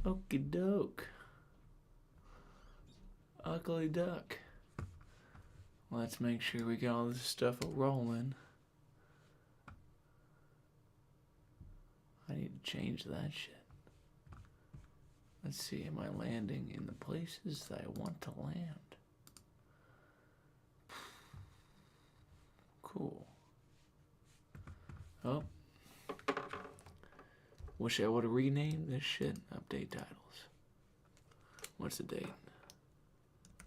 Okie doke. Ugly duck. Let's make sure we get all this stuff rolling. I need to change that shit. Let's see, am I landing in the places that I want to land? Cool. Oh. Wish I would have renamed this shit. Update titles. What's the date?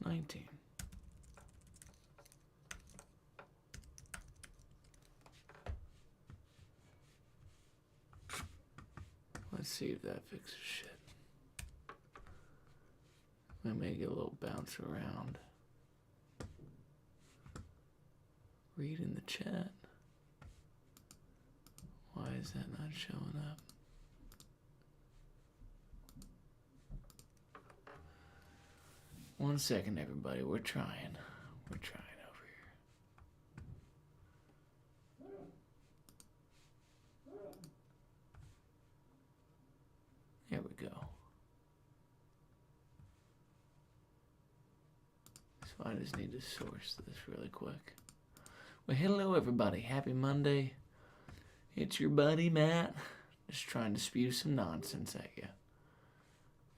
19. Let's see if that fixes shit. I may get a little bounce around. Read in the chat. Why is that not showing up? One second, everybody. We're trying. We're trying over here. There we go. So I just need to source this really quick. Well, hello, everybody. Happy Monday. It's your buddy, Matt. Just trying to spew some nonsense at you.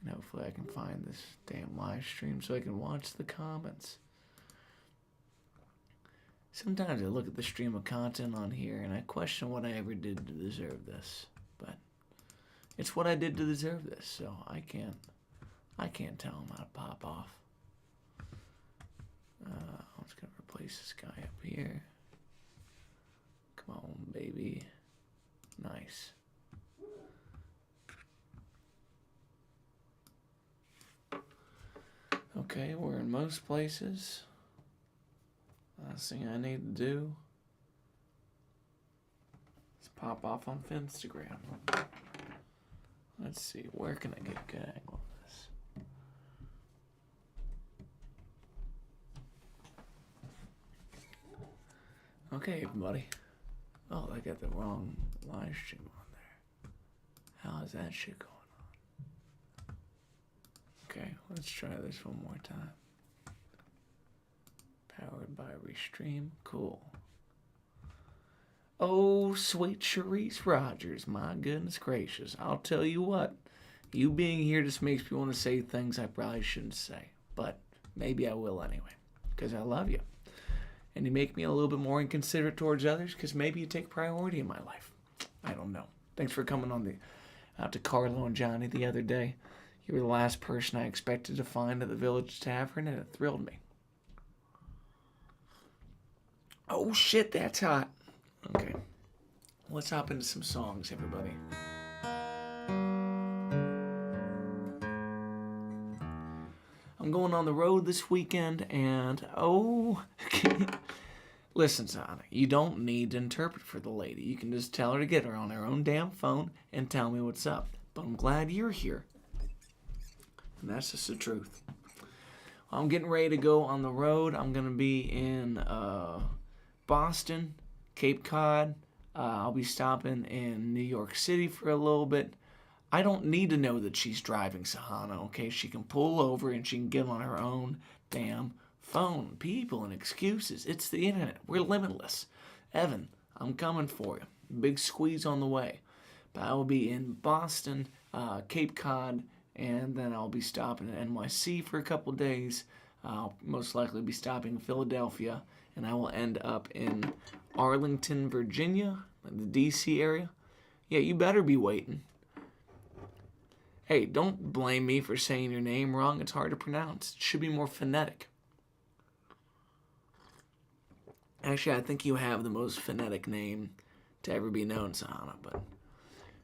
And hopefully I can find this damn live stream so I can watch the comments. Sometimes I look at the stream of content on here and I question what I ever did to deserve this. But it's what I did to deserve this, so I can't tell them how to pop off. I'm just gonna replace this guy up here. Come on, baby. Nice. Okay, we're in most places. Last thing I need to do is pop off on Instagram. Let's see, where can I get a good angle of this? Okay, everybody. Oh, I got the wrong live stream on there. How is that shit going on? Okay, let's try this one more time. Powered by Restream. Cool. Oh, sweet Charisse Rogers. My goodness gracious. I'll tell you what. You being here just makes me want to say things I probably shouldn't say. But maybe I will anyway. Because I love you. And you make me a little bit more inconsiderate towards others because maybe you take priority in my life. I don't know. Thanks for coming on out to Carlo and Johnny the other day. You were the last person I expected to find at the Village Tavern, and it thrilled me. Oh shit, that's hot. Okay. Let's hop into some songs, everybody. I'm going on the road this weekend, and listen, Sana, you don't need to interpret for the lady. You can just tell her to get her on her own damn phone and tell me what's up. But I'm glad you're here. And that's just the truth. I'm getting ready to go on the road. I'm going to be in Boston, Cape Cod. I'll be stopping in New York City for a little bit. I don't need to know that she's driving, Sahana, okay? She can pull over and she can get on her own damn phone. People and excuses. It's the internet. We're limitless. Evan, I'm coming for you. Big squeeze on the way. But I will be in Boston, Cape Cod, and then I'll be stopping in NYC for a couple days. I'll most likely be stopping in Philadelphia, and I will end up in Arlington, Virginia, in the D.C. area. Yeah, you better be waiting. Hey, don't blame me for saying your name wrong. It's hard to pronounce. It should be more phonetic. Actually, I think you have the most phonetic name to ever be known, Sahana, but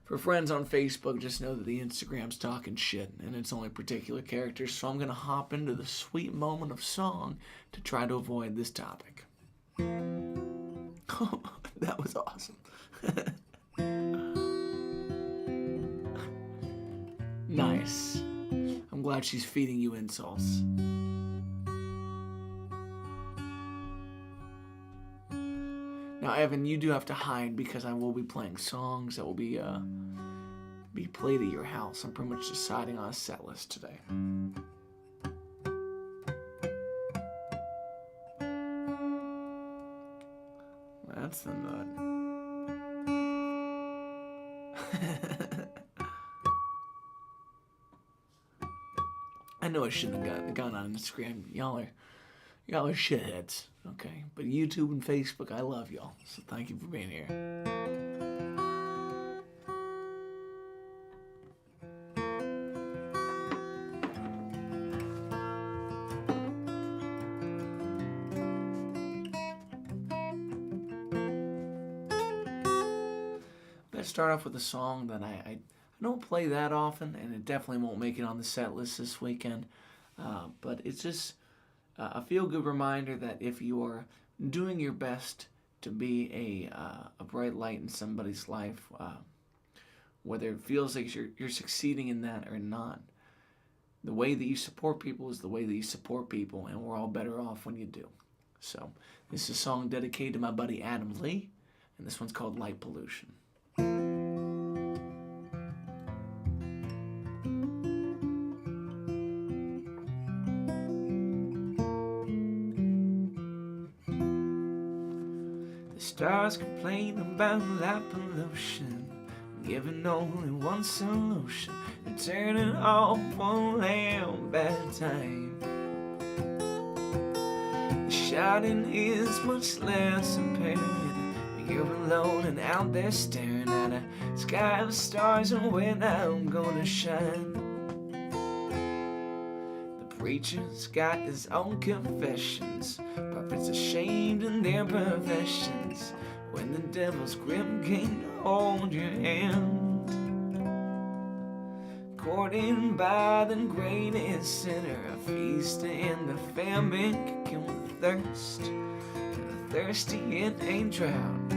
for friends on Facebook, just know that the Instagram's talking shit, and it's only particular characters, so I'm going to hop into the sweet moment of song to try to avoid this topic. Oh, that was awesome. Nice. I'm glad she's feeding you insults. Now, Evan, you do have to hide because I will be playing songs that will be be played at your house. I'm pretty much deciding on a set list today. That's the nut. I know I shouldn't have gone on Instagram. Y'all are shitheads, okay? But YouTube and Facebook, I love y'all. So thank you for being here. Let's start off with a song that I don't play that often, and it definitely won't make it on the set list this weekend. But it's just a feel-good reminder that if you are doing your best to be a bright light in somebody's life, whether it feels like you're succeeding in that or not, the way that you support people is the way that you support people, and we're all better off when you do. So this is a song dedicated to my buddy Adam Lee, and this one's called Light Pollution. Stars complain about light pollution, giving only one solution, and turning off one lamp at a time. The shining is much less apparent, but you're alone and out there staring at a sky of stars, and when I'm gonna shine. The preacher's got his own confessions, prophets ashamed in their professions, when the devil's grip can't hold your hand. Courted by the greatest sinner, a feast and a famine can kill the thirst, and the thirsty it ain't drought.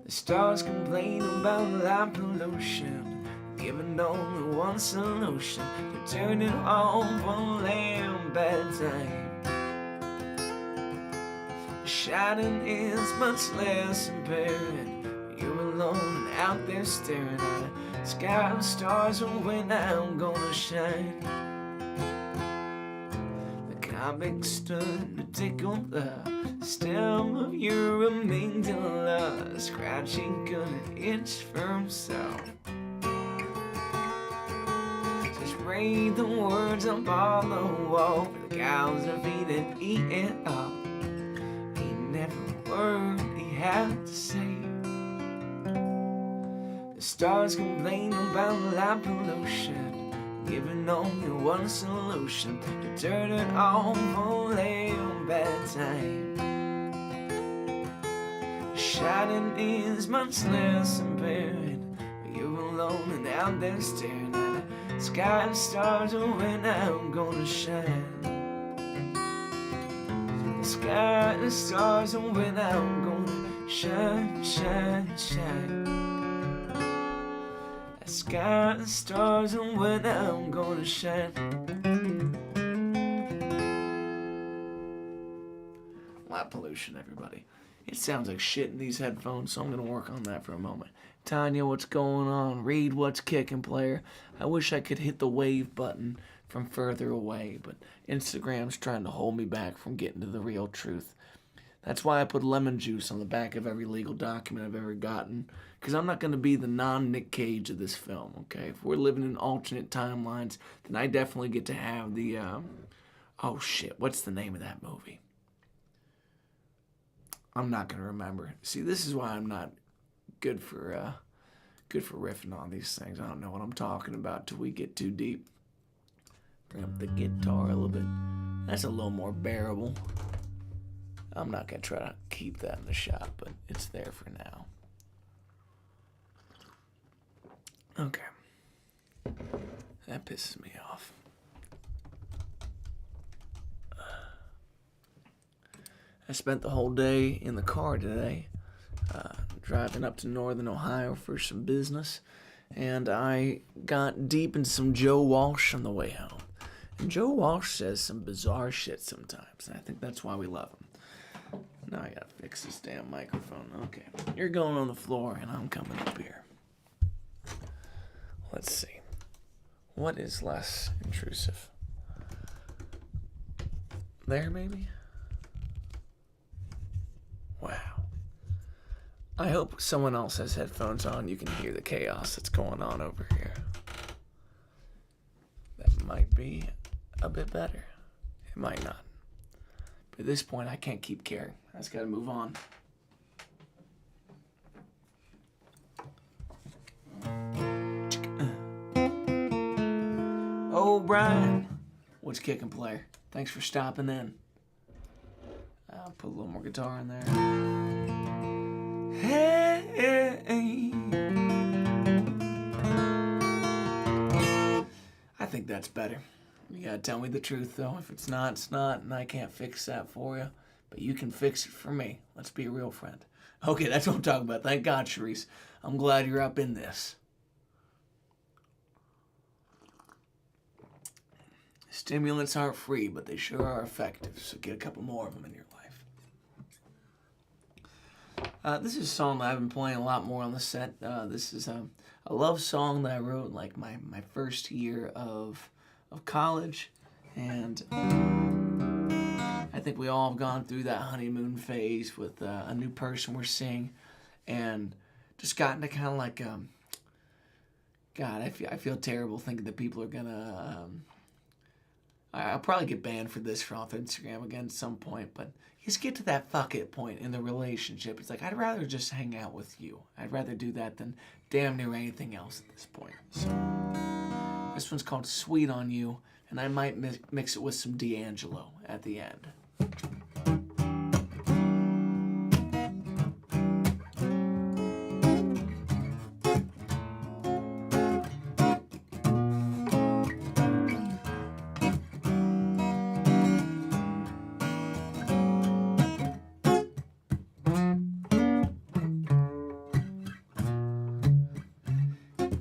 The stars complain about light pollution, giving only one solution, to turn it on one lamp at a time. Shining is much less apparent, you're alone and out there staring at a sky of stars, and when I'm gonna shine. The comic stood to tickle the stem of your amygdala, scratching couldn't itch for himself. Just read the words up on the wall, for the cows are feeding, eat it up. Every word he had to say. The stars complain about light pollution, giving only one solution, to turn it on one lamp at a time. Shining is much less apparent, but you're alone and out there staring at a sky of stars, and when I'm gonna shine. Sky and stars, and when I'm gonna shine, shine, shine. Sky and stars, and when I'm gonna shine. Light pollution, everybody. It sounds like shit in these headphones, so I'm gonna work on that for a moment. Tanya, what's going on? Reed, what's kicking, player? I wish I could hit the wave button from further away, but Instagram's trying to hold me back from getting to the real truth. That's why I put lemon juice on the back of every legal document I've ever gotten, because I'm not going to be the non-Nick Cage of this film, okay? If we're living in alternate timelines, then I definitely get to have the, oh shit, what's the name of that movie? I'm not going to remember. See, this is why I'm not good for riffing on these things. I don't know what I'm talking about till we get too deep. Bring up the guitar a little bit. That's a little more bearable. I'm not going to try to keep that in the shot, but it's there for now. Okay. That pisses me off. I spent the whole day in the car today, driving up to Northern Ohio for some business, and I got deep in some Joe Walsh on the way home. And Joe Walsh says some bizarre shit sometimes, and I think that's why we love him. Now I gotta fix this damn microphone. Okay, you're going on the floor, and I'm coming up here. Let's see. What is less intrusive? There, maybe? Wow. I hope someone else has headphones on. You can hear the chaos that's going on over here. That might be a bit better. It might not. But at this point, I can't keep caring. I just gotta move on. Oh, Brian. What's kicking, player? Thanks for stopping in. I'll put a little more guitar in there. Hey. I think that's better. You gotta tell me the truth, though. If it's not, it's not, and I can't fix that for you. But you can fix it for me. Let's be a real friend. Okay, that's what I'm talking about. Thank God, Charisse. I'm glad you're up in this. Stimulants aren't free, but they sure are effective, so get a couple more of them in your life. This is a song that I've been playing a lot more on the set. This is a love song that I wrote like my first year of college, and I think we all have gone through that honeymoon phase with a new person we're seeing, and just gotten to kind of like, God, I feel terrible thinking that people are gonna... I'll probably get banned for this off Instagram again at some point, but you just get to that fuck it point in the relationship. It's like, I'd rather just hang out with you. I'd rather do that than damn near anything else at this point. So, this one's called Sweet on You, and I might mix it with some D'Angelo at the end.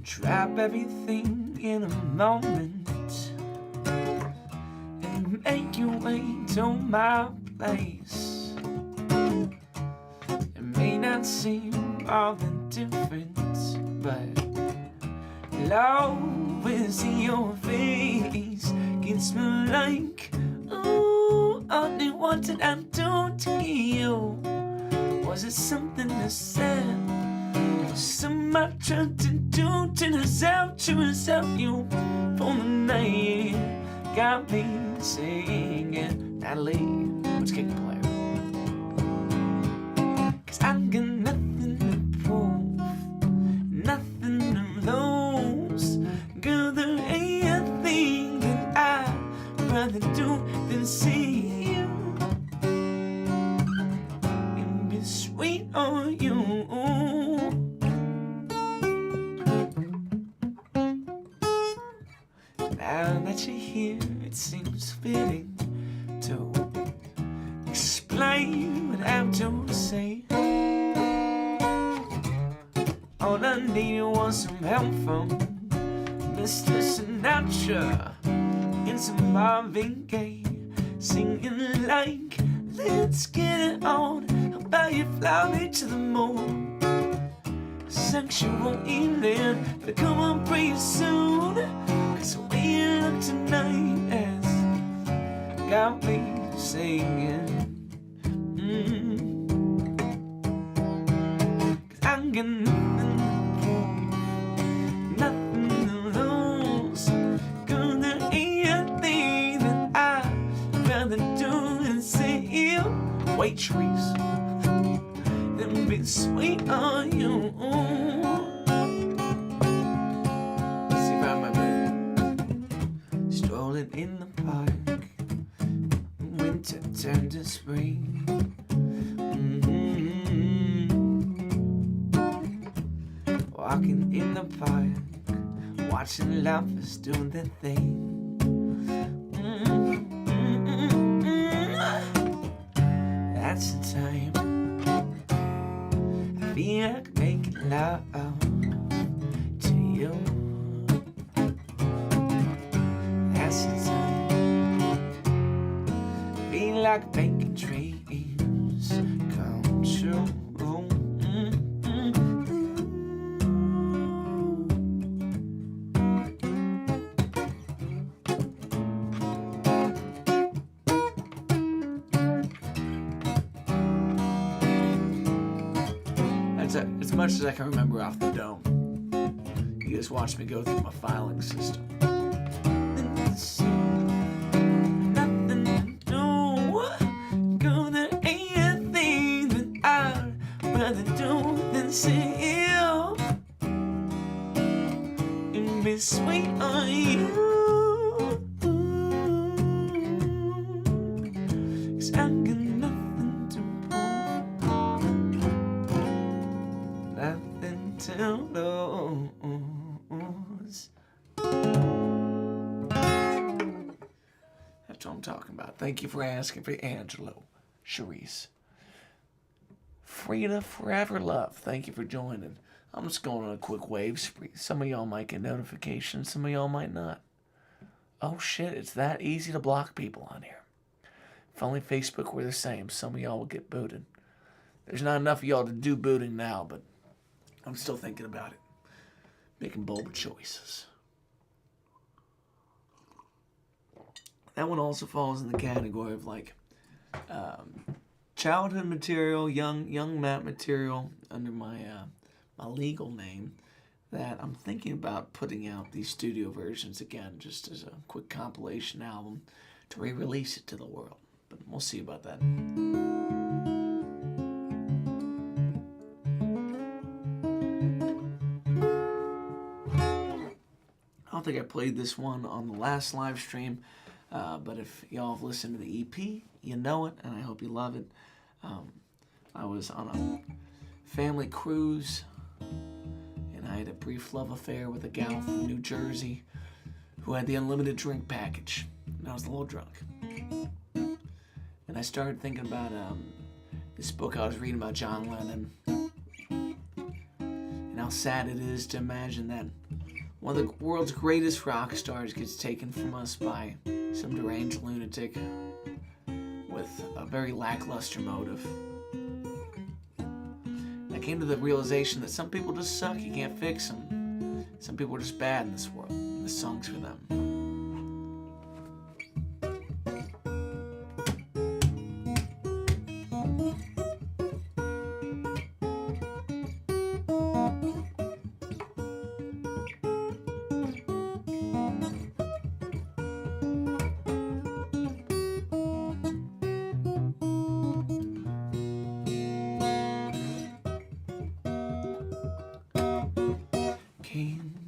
Drop everything in a moment and make your way to my place. It may not seem all that different, but love is in your face. Gets me like, ooh, honey, what did I do to you? Was it something I said? Something I tried to do to myself, you for the night. Got me singing, Natalie, what's kicking, player? 'Cause I got nothing to prove, nothing to lose. Girl, there ain't a thing that I'd rather do than see you and be sweet on you. Now that you're here, it seems fitting to explain what I have to say. All I needed was some help from Mr. Sinatra and some Marvin Gaye, singing like, let's get it on. How about you fly me to the moon? Sexual evening, but come on pretty soon. 'Cause the way you look tonight has got me singing. 'Cause I got nothing to prove, nothing to lose. 'Cause there ain't a thing that I'd rather do than see you, waitress, than be sweet on you. Strolling in the park, winter turned to spring. Walking in the park, watching lovers do their thing. That's the time I feel like making love to you. That's the time I feel like making dreams come true. as much as I can remember off the dome. You just watch me go through my filing system. Nothing to do. Go, there ain't a thing that I'd rather do than sit here and be sweet on you. 'Cause I got nothing to prove, nothing to lose. That's what I'm talking about. Thank you for asking for Angelo, Charisse. Frida Forever Love, thank you for joining. I'm just going on a quick wave spree. Some of y'all might get notifications, some of y'all might not. Oh shit, it's that easy to block people on here. If only Facebook were the same, some of y'all will get booted. There's not enough of y'all to do booting now, but I'm still thinking about it. Making bold choices. That one also falls in the category of like childhood material, young Matt material under my my legal name that I'm thinking about putting out these studio versions again, just as a quick compilation album to re-release it to the world. But we'll see about that. I don't think I played this one on the last live stream, but if y'all have listened to the EP, you know it, and I hope you love it. I was on a family cruise, and I had a brief love affair with a gal from New Jersey who had the unlimited drink package, and I was a little drunk. And I started thinking about this book I was reading about John Lennon, and how sad it is to imagine that one of the world's greatest rock stars gets taken from us by some deranged lunatic with a very lackluster motive. And I came to the realization that some people just suck, you can't fix them. Some people are just bad in this world, and this song's for them.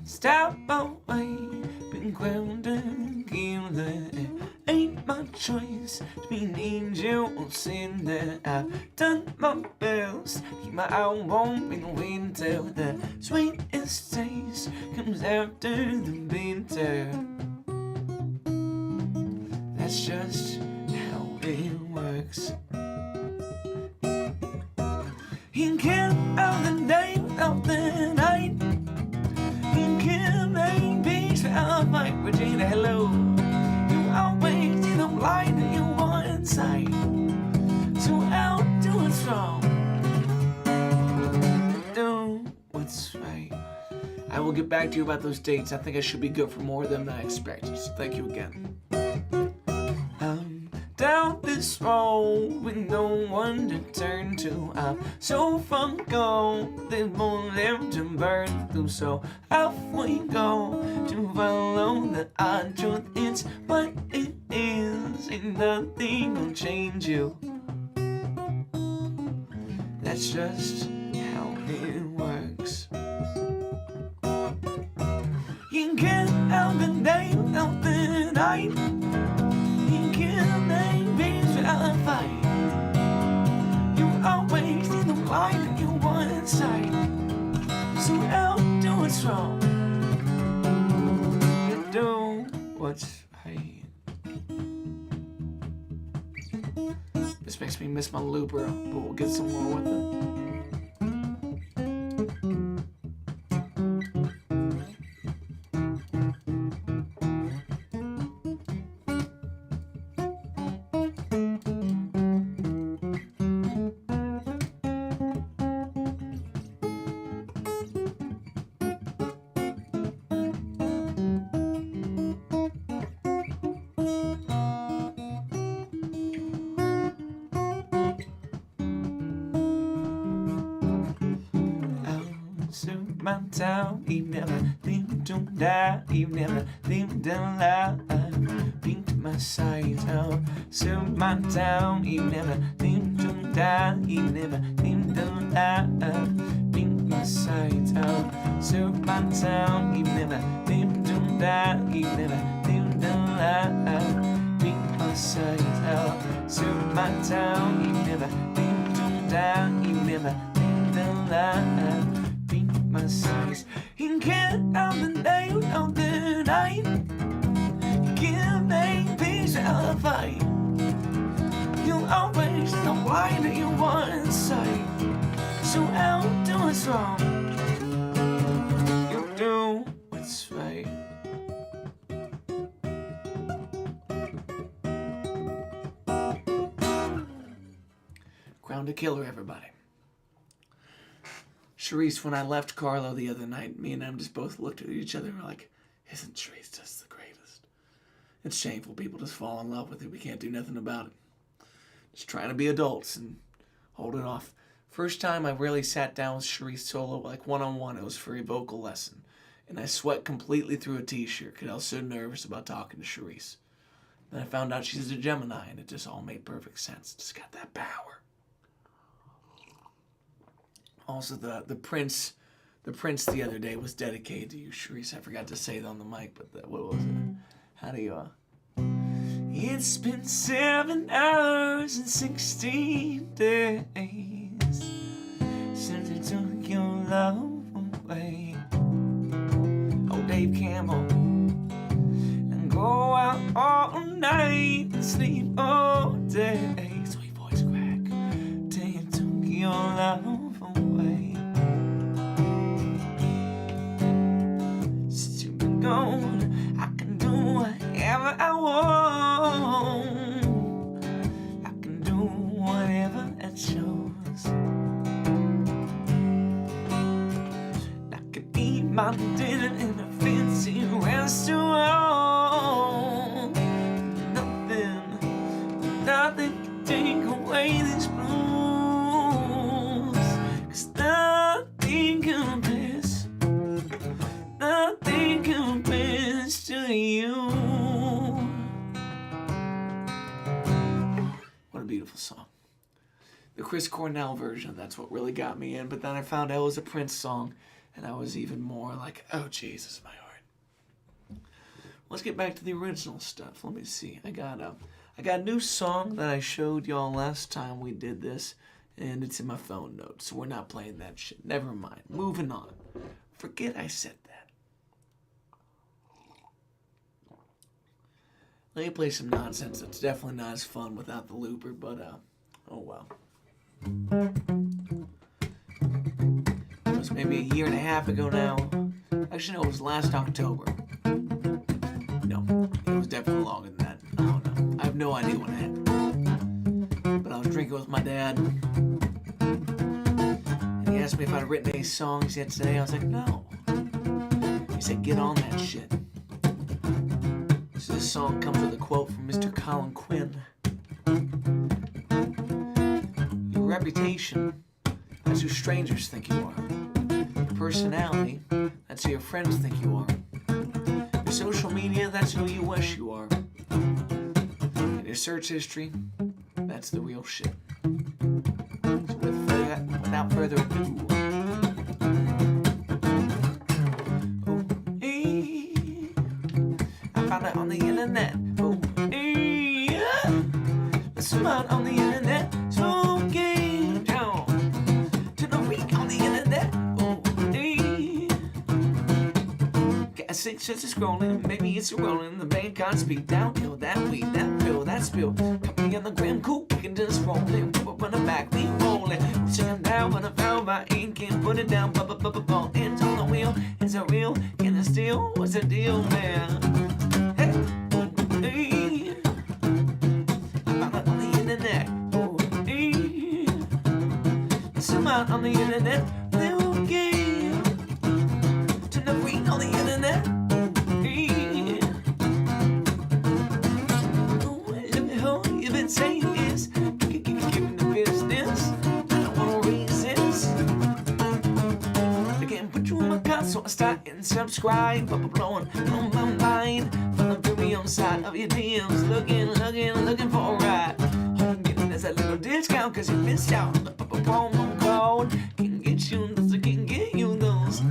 Stop away, been grounded, it ain't my choice to be an angel or sin. That I've done my best, keep my eye warm in winter. The sweetest taste comes after the bitter. That's just how it works. You can't have the day without the night. You can't make peace without my Regina. Hello. You always see the light that you want inside. So I'll do what's wrong. Do what's right. I will get back to you about those dates. I think I should be good for more of them than I expected. So thank you again. I'm down this road with no one to turn to. I'm so far gone, there's more left to burn through. So off we go to follow the odd truth. It's what it is, ain't nothing gonna change you. That's just how it works. You can't have the day without the night. You can't make peace without a fight. You always need the light that you want inside. So I'll do what's wrong. You do what's right. This makes me miss my looper, but we'll get some more with it. Soon my town, you never think to die, you never think to lie. Pink to my sides out. Soon my town, you never think to die, you never think to lie. Pink my sides out. Soon my town, you never think to die, you never think to lie. Pink my sides out. Soon my town, you never think to die, you never think to lie. My size. You can't have the nail of the night. You can't make peace out of fight. You'll always know why that you want inside. So I'll do what's wrong. You'll do what's right. Crown to Killer, everybody. Charisse, when I left Carlo the other night, me and him just both looked at each other and were like, isn't Charisse just the greatest? It's shameful people just fall in love with it. We can't do nothing about it. Just trying to be adults and hold it off. First time I really sat down with Charisse solo, like one-on-one. It was for a vocal lesson. And I sweat completely through a t-shirt because I was so nervous about talking to Charisse. Then I found out she's a Gemini and it just all made perfect sense. Just got that power. Also, the Prince the other day was dedicated to you, Charisse. I forgot to say it on the mic, but what was it? How do you, It's been 7 hours and 16 days since you took your love away. Oh, Dave Campbell. And go out all night and sleep all day. Sweet voice crack. Till you took your love away. Since you've been gone, I can do whatever I want. I can do whatever I choose. I can eat my dinner in a fancy restaurant. Nothing can take away these blues. 'Cause nothing compares to you. What a beautiful song. The Chris Cornell version, that's what really got me in. But then I found out it was a Prince song, and I was even more like, oh, Jesus, my heart. Let's get back to the original stuff. Let me see. I got a new song that I showed y'all last time we did this, and it's in my phone notes, so we're not playing that shit. Never mind. Moving on. Forget I said that. Let me play some nonsense. It's definitely not as fun without the looper, but, oh well. It was maybe a year and a half ago now. Actually, no, it was last October. No, it was definitely longer than that. I don't know. I have no idea what happened. But I was drinking with my dad. And he asked me if I'd written any songs yet today. I was like, no. He said, get on that shit. So this song comes with a quote from Mr. Colin Quinn. Your reputation, that's who strangers think you are. Your personality, that's who your friends think you are. Your social media, that's who you wish you are. And your search history, that's the real shit. So without further ado, out on the internet. Oh, yeah. Some out on the internet. So get down to the week on the internet. Oh, yeah. Got 6 sets of scrolling. Maybe it's rolling. The bank can't speak downhill. That weed, that pill, that spill. Copy on the gram, cool. We can just roll it. Put on the back, we roll it. Sitting down when I found my ink and put it down. Ball ends on the wheel. Is it real? Can it steal? What's the deal, man? Out on the internet, they will give to the queen on the internet. All you've been saying is giving the business. I don't wanna resist. I can't So I start and subscribe, blowing on my mind. Falling through me on the side of your DMs, looking for a ride. Hoping getting there's that little discount, cause you missed out on the promo code. Can get you those, I can get you those. On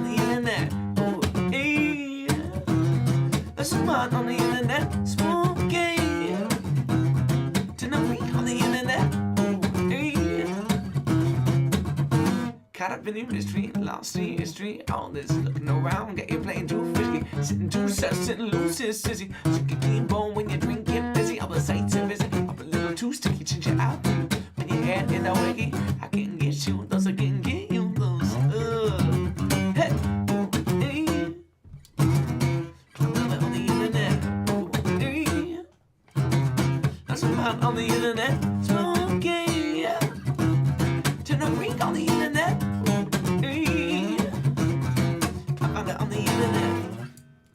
the internet, there's some fun on the internet, spooky. On the internet, caught up in the mystery, lost in history. All this looking around, got you playing too frisky, sitting too sus, sitting loose, sissy. So get clean bone when you drink, get busy. All the sights are busy, up a little too sticky, change it out. When you head in the wiki, I can get you those, I can get you those. Hey, on the internet, that's about on the internet, smoking. Turn a freak on the internet. I found it on the internet.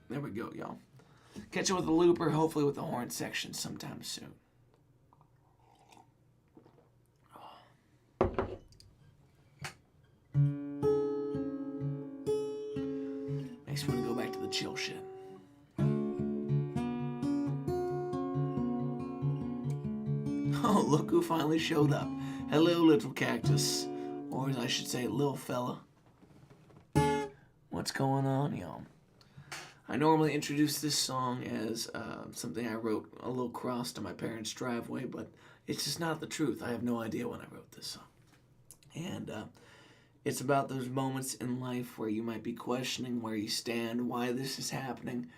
There we go, y'all. Catch you with a looper, hopefully with the horn section sometime soon. Makes me want to go back to the chill shit. Oh, look who finally showed up. Hello, little cactus. Or as I should say, little fella. What's going on, y'all? I normally introduce this song as something I wrote a little cross to my parents' driveway, but it's just not the truth. I have no idea when I wrote this song. And it's about those moments in life where you might be questioning where you stand, why this is happening.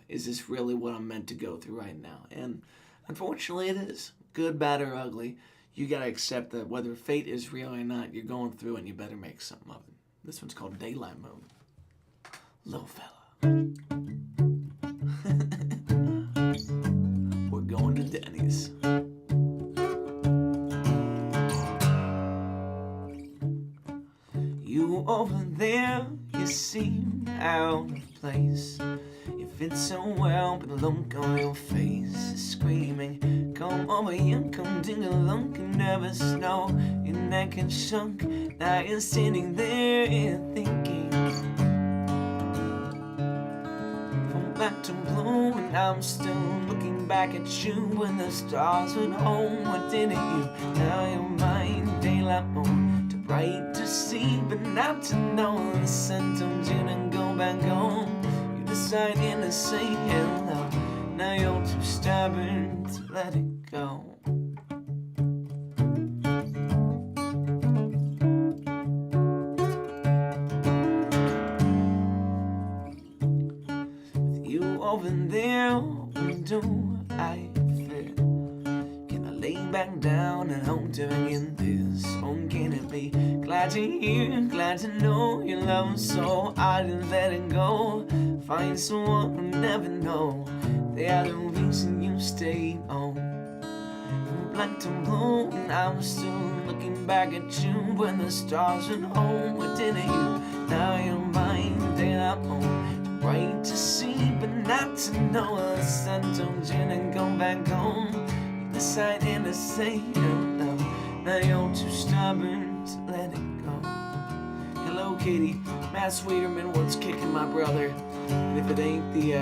Is this really what I'm meant to go through right now? And unfortunately it is. Good, bad, or ugly. You gotta accept that whether fate is real or not, you're going through and you better make something of it. This one's called Daylight Moon. Little fella. We're going to Denny's. You over there, you seem out of place. You fit so well, but the look on your face is screaming. Come over here, come ding along, can never snow. Your neck and shunk, now you're sitting there and thinking. From black to blue, and I'm still looking back at you when the stars went home. What didn't you? Now you're mine, daylight moon. Too bright to see, but not to know. The sun told you to go back home. You decided to say hello. Now you're too stubborn to let it go. With you over there, where do I fit? Can I lay back down and hope to begin this? Or can it be? Glad to hear, glad to know your love, so I didn't let it go. Find someone who never know. They are the reason you stayed on. From black to blue, and I'm still looking back at you when the stars went home. What didn't you? Now you're mine, daylight moon. Too bright to see, but not to know. The sun told you to go back home. You decided to say hello. Now you're too stubborn to let it go. Hello, Katie. Matt Sweeterman, what's kicking, my brother? And if it ain't the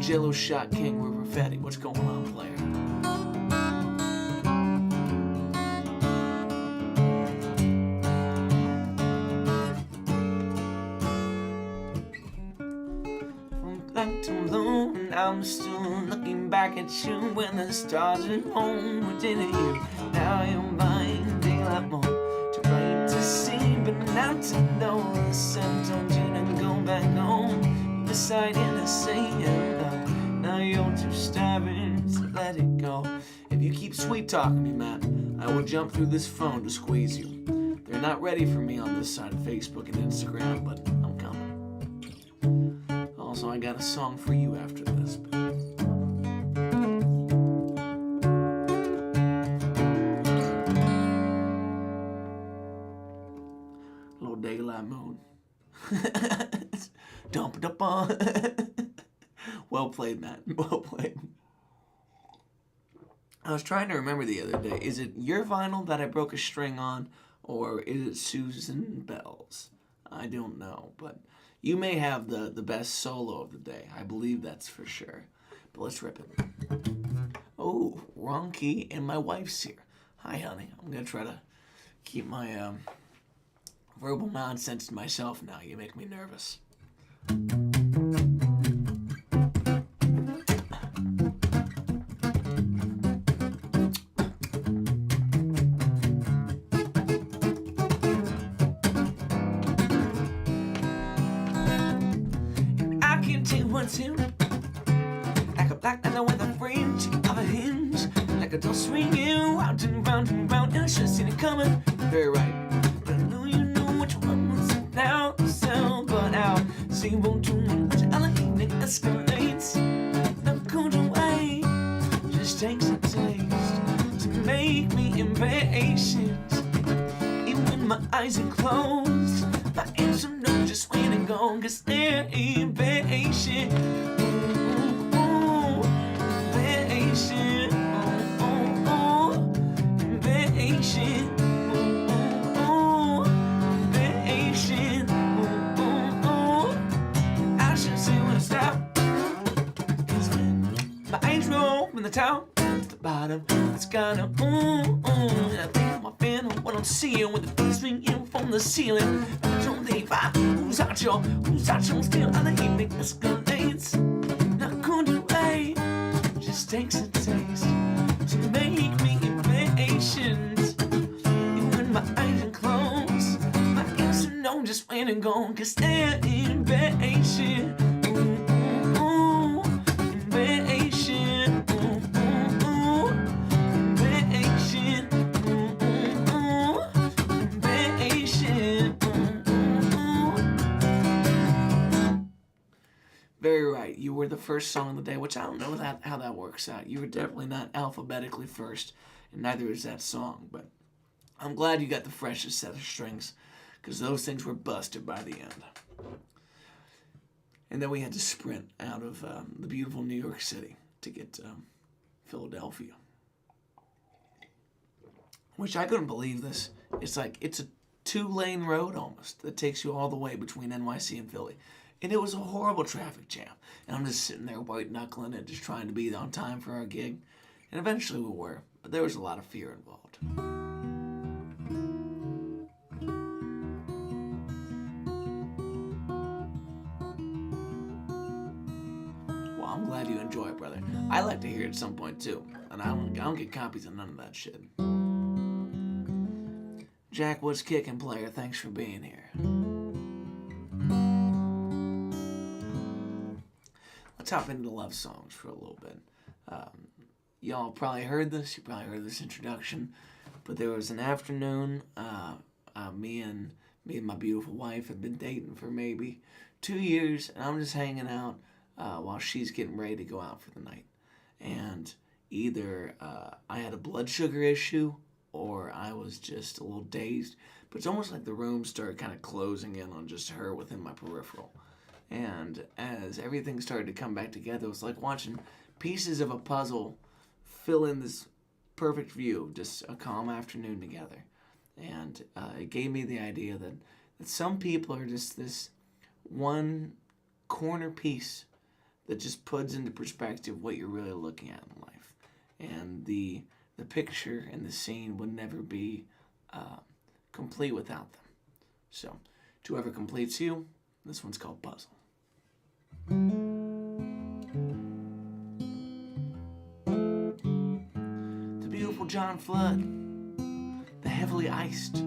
Jello Shot King River Fatty, what's going on, player? From black to blue, and I'm still looking back at you when the stars are home. What didn't you? Now you're mine, daylight moon. Too bright to see, but not to know. The sun told you to go back home. You decided to say hello. Now you're too stubborn to let it go. If you keep sweet talking me, Matt, I will jump through this phone to squeeze you. They're not ready for me on this side of Facebook and Instagram, but I'm coming. Also, I got a song for you after this. Little daylight moon. Dump it up on. Well played, Matt. Well played. I was trying to remember the other day. Is it your vinyl that I broke a string on, or is it Susan Bell's? I don't know, but you may have the best solo of the day. I believe that's for sure. But let's rip it. Oh, wrong key, and my wife's here. Hi, honey. I'm gonna try to keep my verbal nonsense to myself now. You make me nervous. Him like a black leather with a fringe of a hinge, like a door swinging round and round and round, and I should have seen it coming. Very right, but I know you know which one was now the sound, but now see won't do much. Other evening escalates, not going away. Just takes a taste to make me impatient. Even when my eyes are closed, my answer no just wait and go, 'cause they're impatient. Ooh, ooh, impatient. Ooh, ooh, impatient. Ooh, ooh, impatient. Ooh, ooh, I should say when I stop. 'Cause when my eyes roll from the top to the bottom, it's kinda and I think my fan what I'm seeing with the face swinging from the ceiling. Don't leave, who's out your still on the evening escalates. Not going to wait, just takes a taste to make me impatient. Even when my eyes are closed, my answer no, just wait and go, 'cause they're impatient. Ooh, ooh, ooh, impatient. Ooh, ooh, ooh, impatient. Very right. You were the first song of the day, which I don't know how that works out. You were definitely not alphabetically first, and neither is that song. But I'm glad you got the freshest set of strings, because those things were busted by the end. And then we had to sprint out of the beautiful New York City to get to Philadelphia. Which I couldn't believe this. It's like, it's a 2-lane road almost that takes you all the way between NYC and Philly. And it was a horrible traffic jam. And I'm just sitting there white-knuckling it, just trying to be on time for our gig. And eventually we were, but there was a lot of fear involved. Well, I'm glad you enjoy it, brother. I like to hear it at some point, too. And I don't get copies of none of that shit. Jack Woods kicking player, thanks for being here. Let's hop into love songs for a little bit. Y'all probably heard this. You probably heard this introduction. But there was an afternoon. Me and my beautiful wife had been dating for maybe 2 years, and I'm just hanging out while she's getting ready to go out for the night. And either I had a blood sugar issue, or I was just a little dazed. But it's almost like the room started kind of closing in on just her within my peripheral. And as everything started to come back together, it was like watching pieces of a puzzle fill in this perfect view of just a calm afternoon together. And it gave me the idea that some people are just this one corner piece that just puts into perspective what you're really looking at in life. And the picture and the scene would never be complete without them. So, to whoever completes you, this one's called Puzzle. The beautiful John Flood, the heavily iced.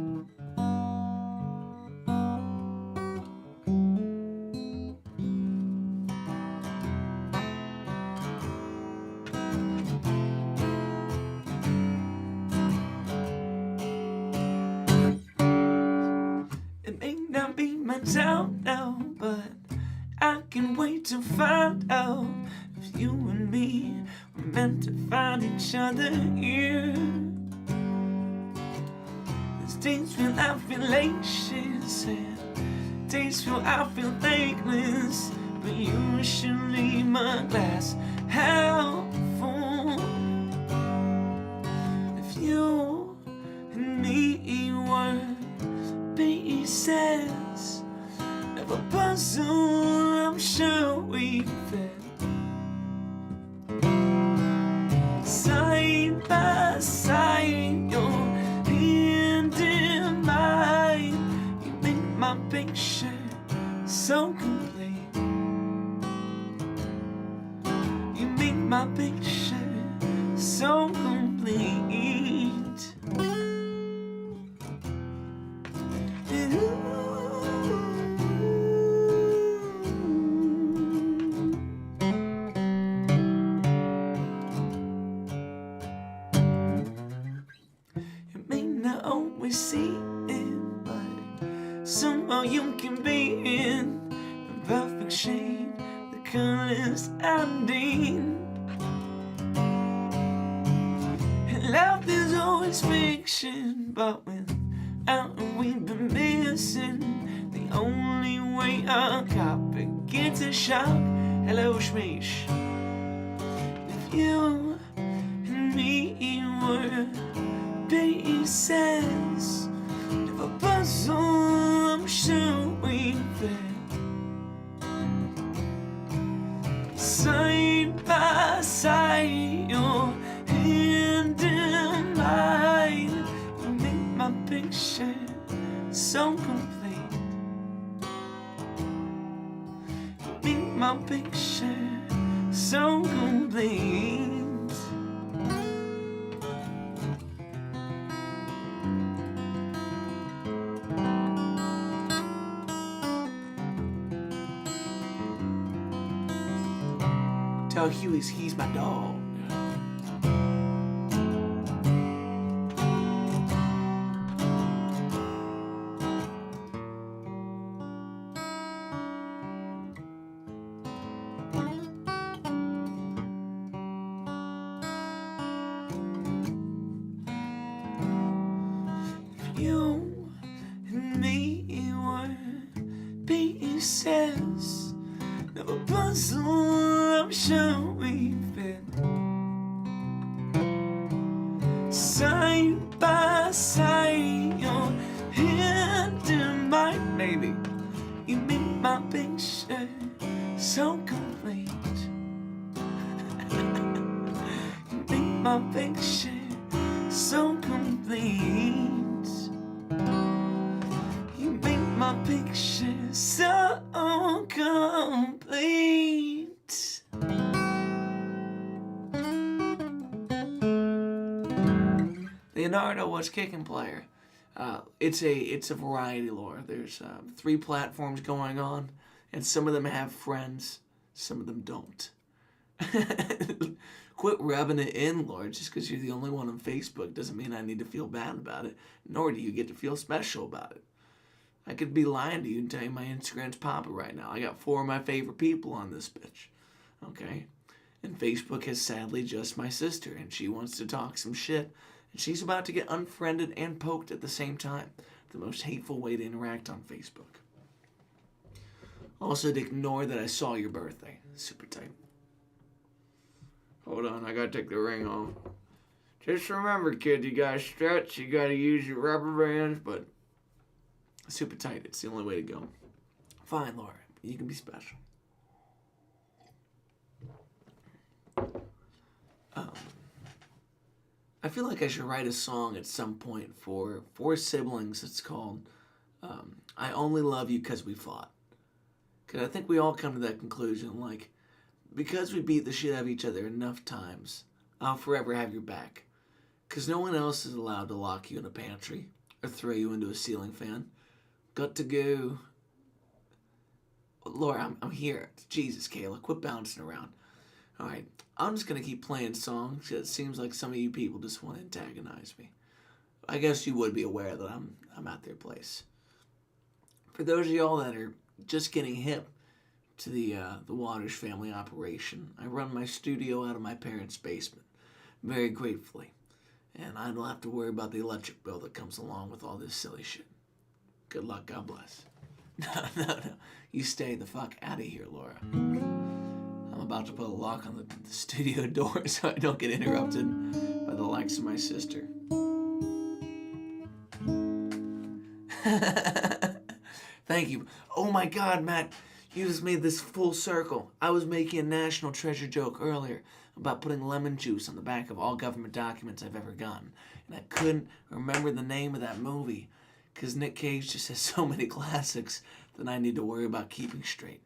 It may not be my town now, but I can't wait to find out if you and me were meant to find each other here. There's days when I feel anxious and days when I feel thankless, but you should leave my glass half full. puzzle I'm sure we fit. Side by side, your hand in mine. You make my picture so complete. You make my picture so complete. And you may not always see it, but somehow you can be in the perfect shade, the colors I need. Love is always fiction, but without it we've been missing. The only way our copy gets a shock. Hello, Shmish. If you and me were pieces of a puzzle, I'm sure we'd fit. Side by side, your hand in mine. You make my picture so complete. You make my picture so complete. Tell Huey he's my dog. You and me were pieces of a puzzle, I'm sure we fit. Side by side, your hand in mine, baby. You make my picture so complete. You make my picture so complete. You make my picture so complete. Leonardo, what's kicking, player? It's a variety, lore. There's 3 platforms going on, and some of them have friends, some of them don't. Quit rubbing it in, Lord. Just because you're the only one on Facebook doesn't mean I need to feel bad about it, nor do you get to feel special about it. I could be lying to you and tell you my Instagram's popping right now. I got 4 of my favorite people on this bitch. Okay? And Facebook has sadly just my sister, and she wants to talk some shit. And she's about to get unfriended and poked at the same time. The most hateful way to interact on Facebook. Also, to ignore that I saw your birthday. Super tight. Hold on, I gotta take the ring off. Just remember, kid, you gotta stretch, you gotta use your rubber bands, but super tight. It's the only way to go. Fine, Laura. You can be special. I feel like I should write a song at some point for 4 siblings. It's called I Only Love You Because We Fought. Because I think we all come to that conclusion. Like, because we beat the shit out of each other enough times, I'll forever have your back. Because no one else is allowed to lock you in a pantry or throw you into a ceiling fan. Got to go. Laura, I'm here. Jesus, Kayla, quit bouncing around. Alright, I'm just going to keep playing songs. It seems like some of you people just want to antagonize me. I guess you would be aware that I'm at their place. For those of y'all that are just getting hip to the Waters family operation, I run my studio out of my parents' basement, very gratefully. And I don't have to worry about the electric bill that comes along with all this silly shit. Good luck, God bless. No. You stay the fuck out of here, Laura. I'm about to put a lock on the studio door so I don't get interrupted by the likes of my sister. Thank you. Oh my God, Matt. You just made this full circle. I was making a national treasure joke earlier about putting lemon juice on the back of all government documents I've ever gotten. And I couldn't remember the name of that movie because Nick Cage just has so many classics that I need to worry about keeping straight.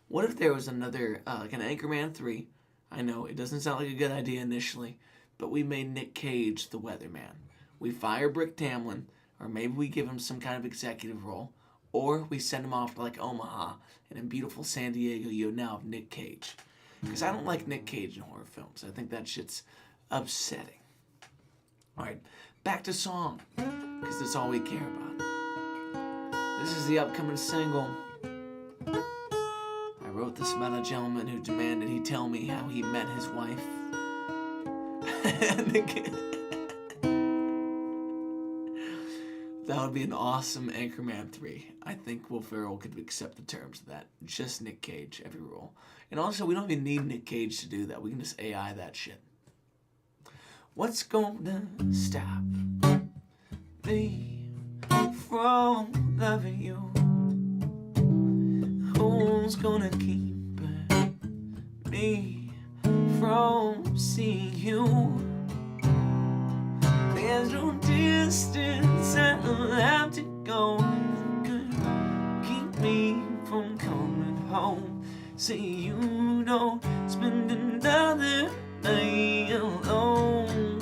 What if there was another, like an Anchorman 3? I know, it doesn't sound like a good idea initially, but we made Nick Cage the weatherman. We fire Brick Tamlin, or maybe we give him some kind of executive role, or we send him off to like Omaha, and in beautiful San Diego you now have Nick Cage. Because I don't like Nick Cage in horror films. I think that shit's upsetting. Alright, back to song, because that's all we care about. This is the upcoming single. I wrote this about a gentleman who demanded he tell me how he met his wife. That would be an awesome Anchorman 3. I think Will Ferrell could accept the terms of that. Just Nick Cage, every role. And also, we don't even need Nick Cage to do that. We can just AI that shit. What's gonna stop me from loving you? Who's gonna keep me from seeing you? There's no distance I'll have to go that could keep me from coming home. Say you don't spend another night alone.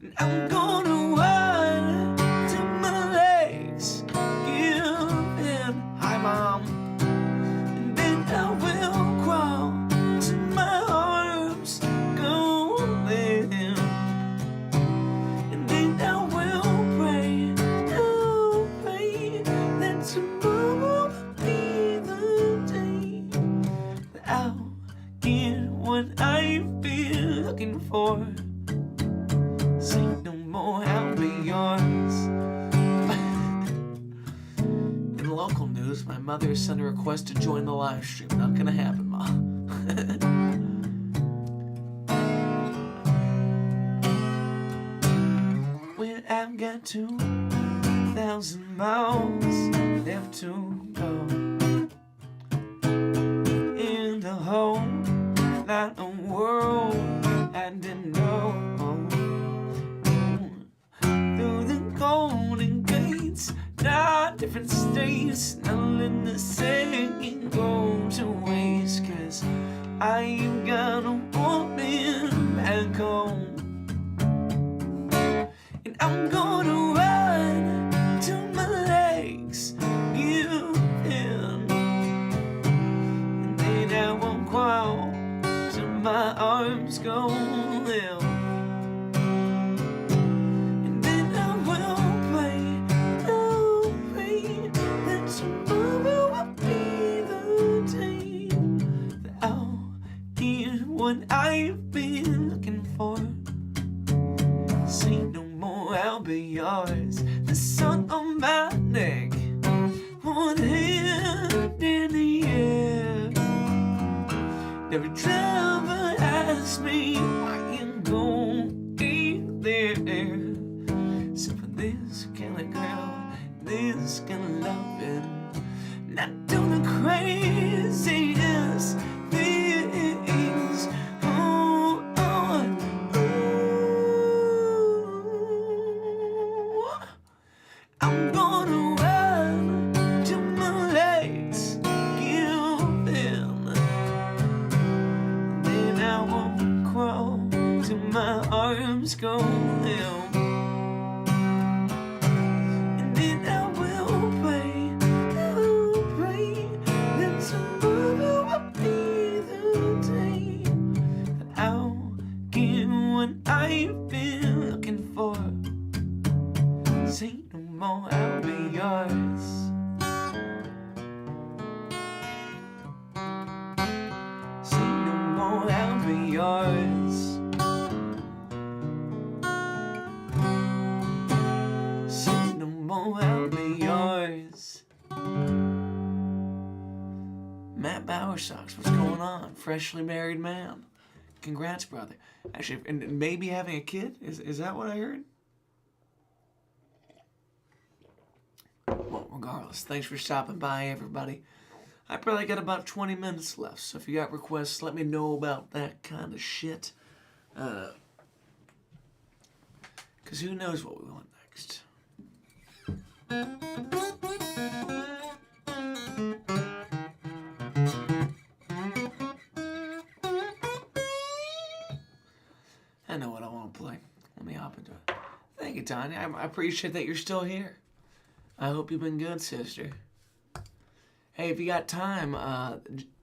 And I'm gonna run to my legs, give in, hi mom. And then I will crawl to my arms, go there. And then I will pray that tomorrow will be the day that I'll get what I've been looking for. Say no more, I'll be yours. In the local news, my mother sent a request to join the live stream. Not gonna happen, Ma. When I've got 2,000 miles left to go, in the whole lot of world I didn't know. Through the golden gates, not different states, not letting the second go to waste. Cause I ain't got a woman back home. And I'm gonna run to my legs, give in. And then I won't crawl till my arms go limp. And then I will pray that tomorrow will be the day that I'll get what I've been looking for. Say no more, I'll be yours. The sun on my neck, one hand in the air. Every driver asks me why you gon' be there. So for this kind of girl, this kind of loving, not doing the craziest things. I'm gonna run to my legs, give in. Then I won't crawl till my arms go limp. And then I will pray that tomorrow will be the day that I'll get what I've been looking for. Say no more, I'll be yours. Say no more, I'll be yours. Say no more, I'll be yours. Matt Bowersocks, what's going on? Freshly married man. Congrats, brother. Actually, and maybe having a kid? Is that what I heard? Well, Regardless, thanks for stopping by, everybody. I probably got about 20 minutes left, so if you got requests, let me know about that kind of shit. Because who knows what we want next. I know what I want to play. Let me hop into it. Thank you, Tanya. I appreciate that you're still here. I hope you've been good, sister. Hey, if you got time,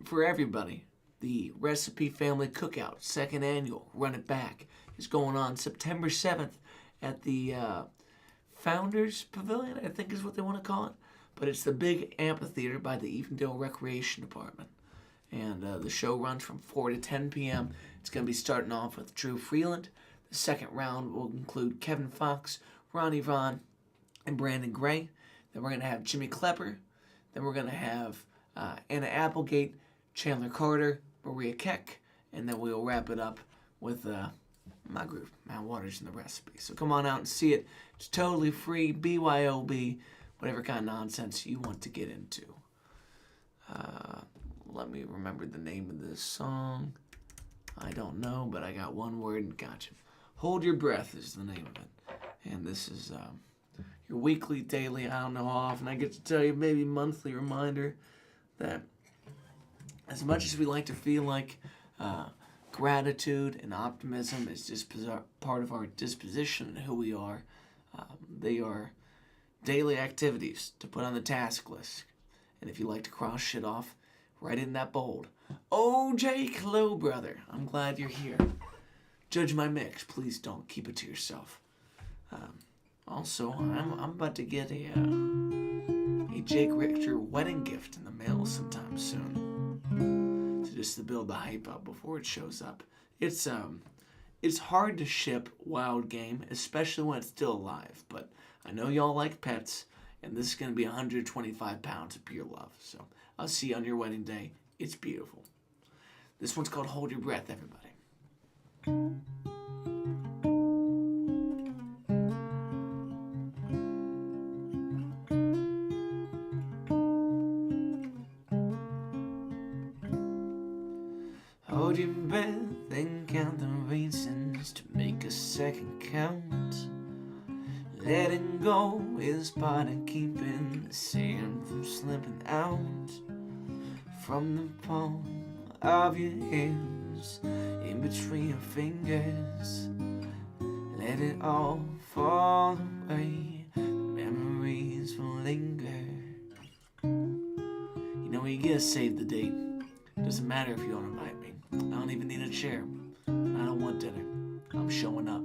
for everybody, the Recipe Family Cookout, 2nd annual, Run It Back, is going on September 7th at the Founders Pavilion, I think is what they want to call it. But it's the big amphitheater by the Evendale Recreation Department. And the show runs from 4 to 10 p.m. It's going to be starting off with Drew Freeland. The second round will include Kevin Fox, Ronnie Vaughn, and Brandon Gray. Then we're going to have Jimmy Klepper. Then we're going to have Anna Applegate, Chandler Carter, Maria Keck. And then we'll wrap it up with my group, Matt Waters and the Recipe. So come on out and see it. It's totally free, BYOB, whatever kind of nonsense you want to get into. Let me remember the name of this song. I don't know, but I got one word and gotcha. Hold Your Breath is the name of it. And this is your weekly, daily, I don't know how often I get to tell you, maybe monthly reminder that as much as we like to feel like gratitude and optimism is just part of our disposition and who we are, they are daily activities to put on the task list. And if you like to cross shit off, write in that bold. Oh, Jake, hello, brother. I'm glad you're here. Judge my mix. Please don't keep it to yourself. Also, I'm about to get a Jake Richter wedding gift in the mail sometime soon. So just to build the hype up before it shows up. It's hard to ship wild game, especially when it's still alive. But I know y'all like pets, and this is going to be 125 pounds of pure love. So I'll see you on your wedding day. It's beautiful. This one's called Hold Your Breath, everybody. Hold your breath and count the reasons to make a second count. Letting go is part of keeping the sand from slipping out from the palm of your hands, in between your fingers. Let it all fall away, the memories will linger. You know, you gotta save the date. Doesn't matter if you don't invite me. I don't even need a chair. I don't want dinner. I'm showing up.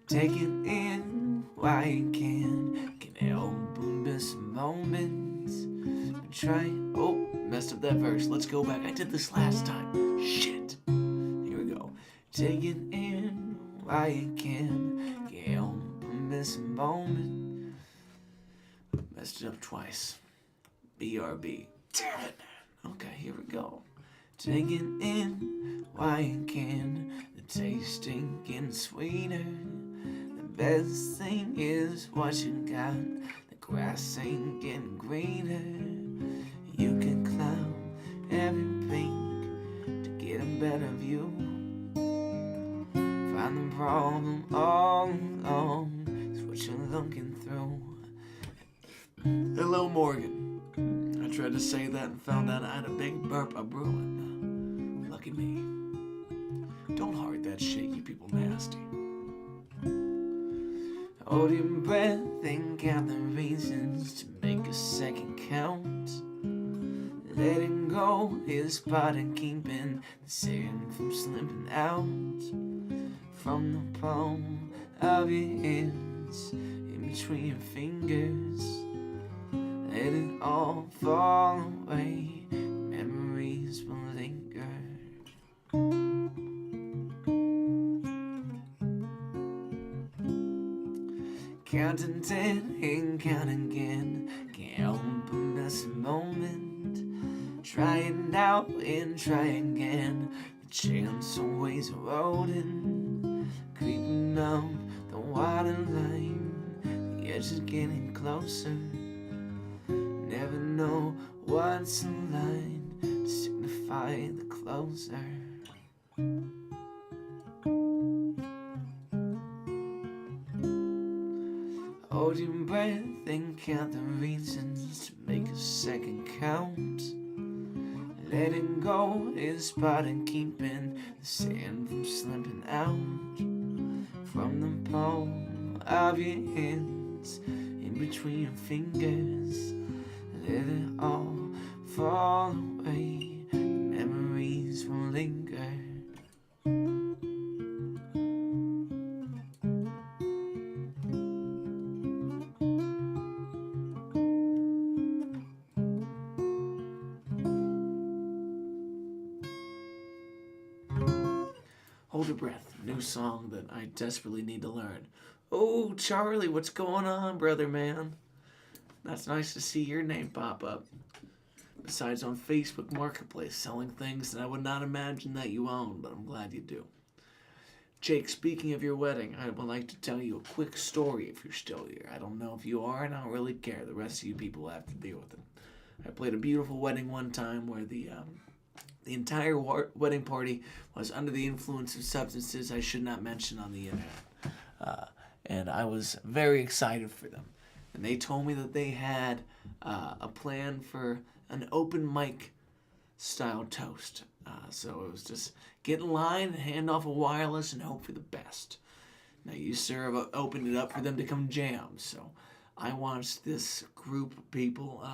Take it in while you can help miss moments. But try, oh, messed up that verse. Let's go back. I did this last time. Shit. Here we go. Take it in while you can help miss moment. Messed it up twice. BRB. Damn it. Okay, here we go. Take it in while you can. The tasting getting sweeter. The best thing is what you got. The grass ain't getting greener. You can climb every peak to get a better view. Find the problem all along is what you're looking through. Hello, Morgan. I tried to say that and found out I had a big burp of brewing. Lucky me. Don't heart that shit, you people nasty. Hold your breath and count the reasons to make a second count. Letting go is part of keeping the sand from slipping out from the palm of your hands, in between your fingers. Let it all fall away, memories will linger. Counting 10 and count again, can't help but miss a moment. Try it now and try again, the chance always eroding. Creeping up the waterline, edge is getting closer. Never know what's in line to signify the closer. Hold your breath and count the reasons to make a second count. Letting go is part of keeping the sand from slipping out from the palm of your hands, in between your fingers. Let it all fall away, the memories will linger. Hold your breath, new song that I desperately need to learn. Oh, Charlie, what's going on, brother man? That's nice to see your name pop up. Besides on Facebook Marketplace, selling things that I would not imagine that you own, but I'm glad you do. Jake, speaking of your wedding, I would like to tell you a quick story if you're still here. I don't know if you are, and I don't really care. The rest of you people have to deal with it. I played a beautiful wedding one time where the entire wedding party was under the influence of substances I should not mention on the internet. And I was very excited for them. And they told me that they had a plan for an open mic style toast. So it was just get in line, hand off a wireless, and hope for the best. Now you, sir, have opened it up for them to come jam. So I watched this group of people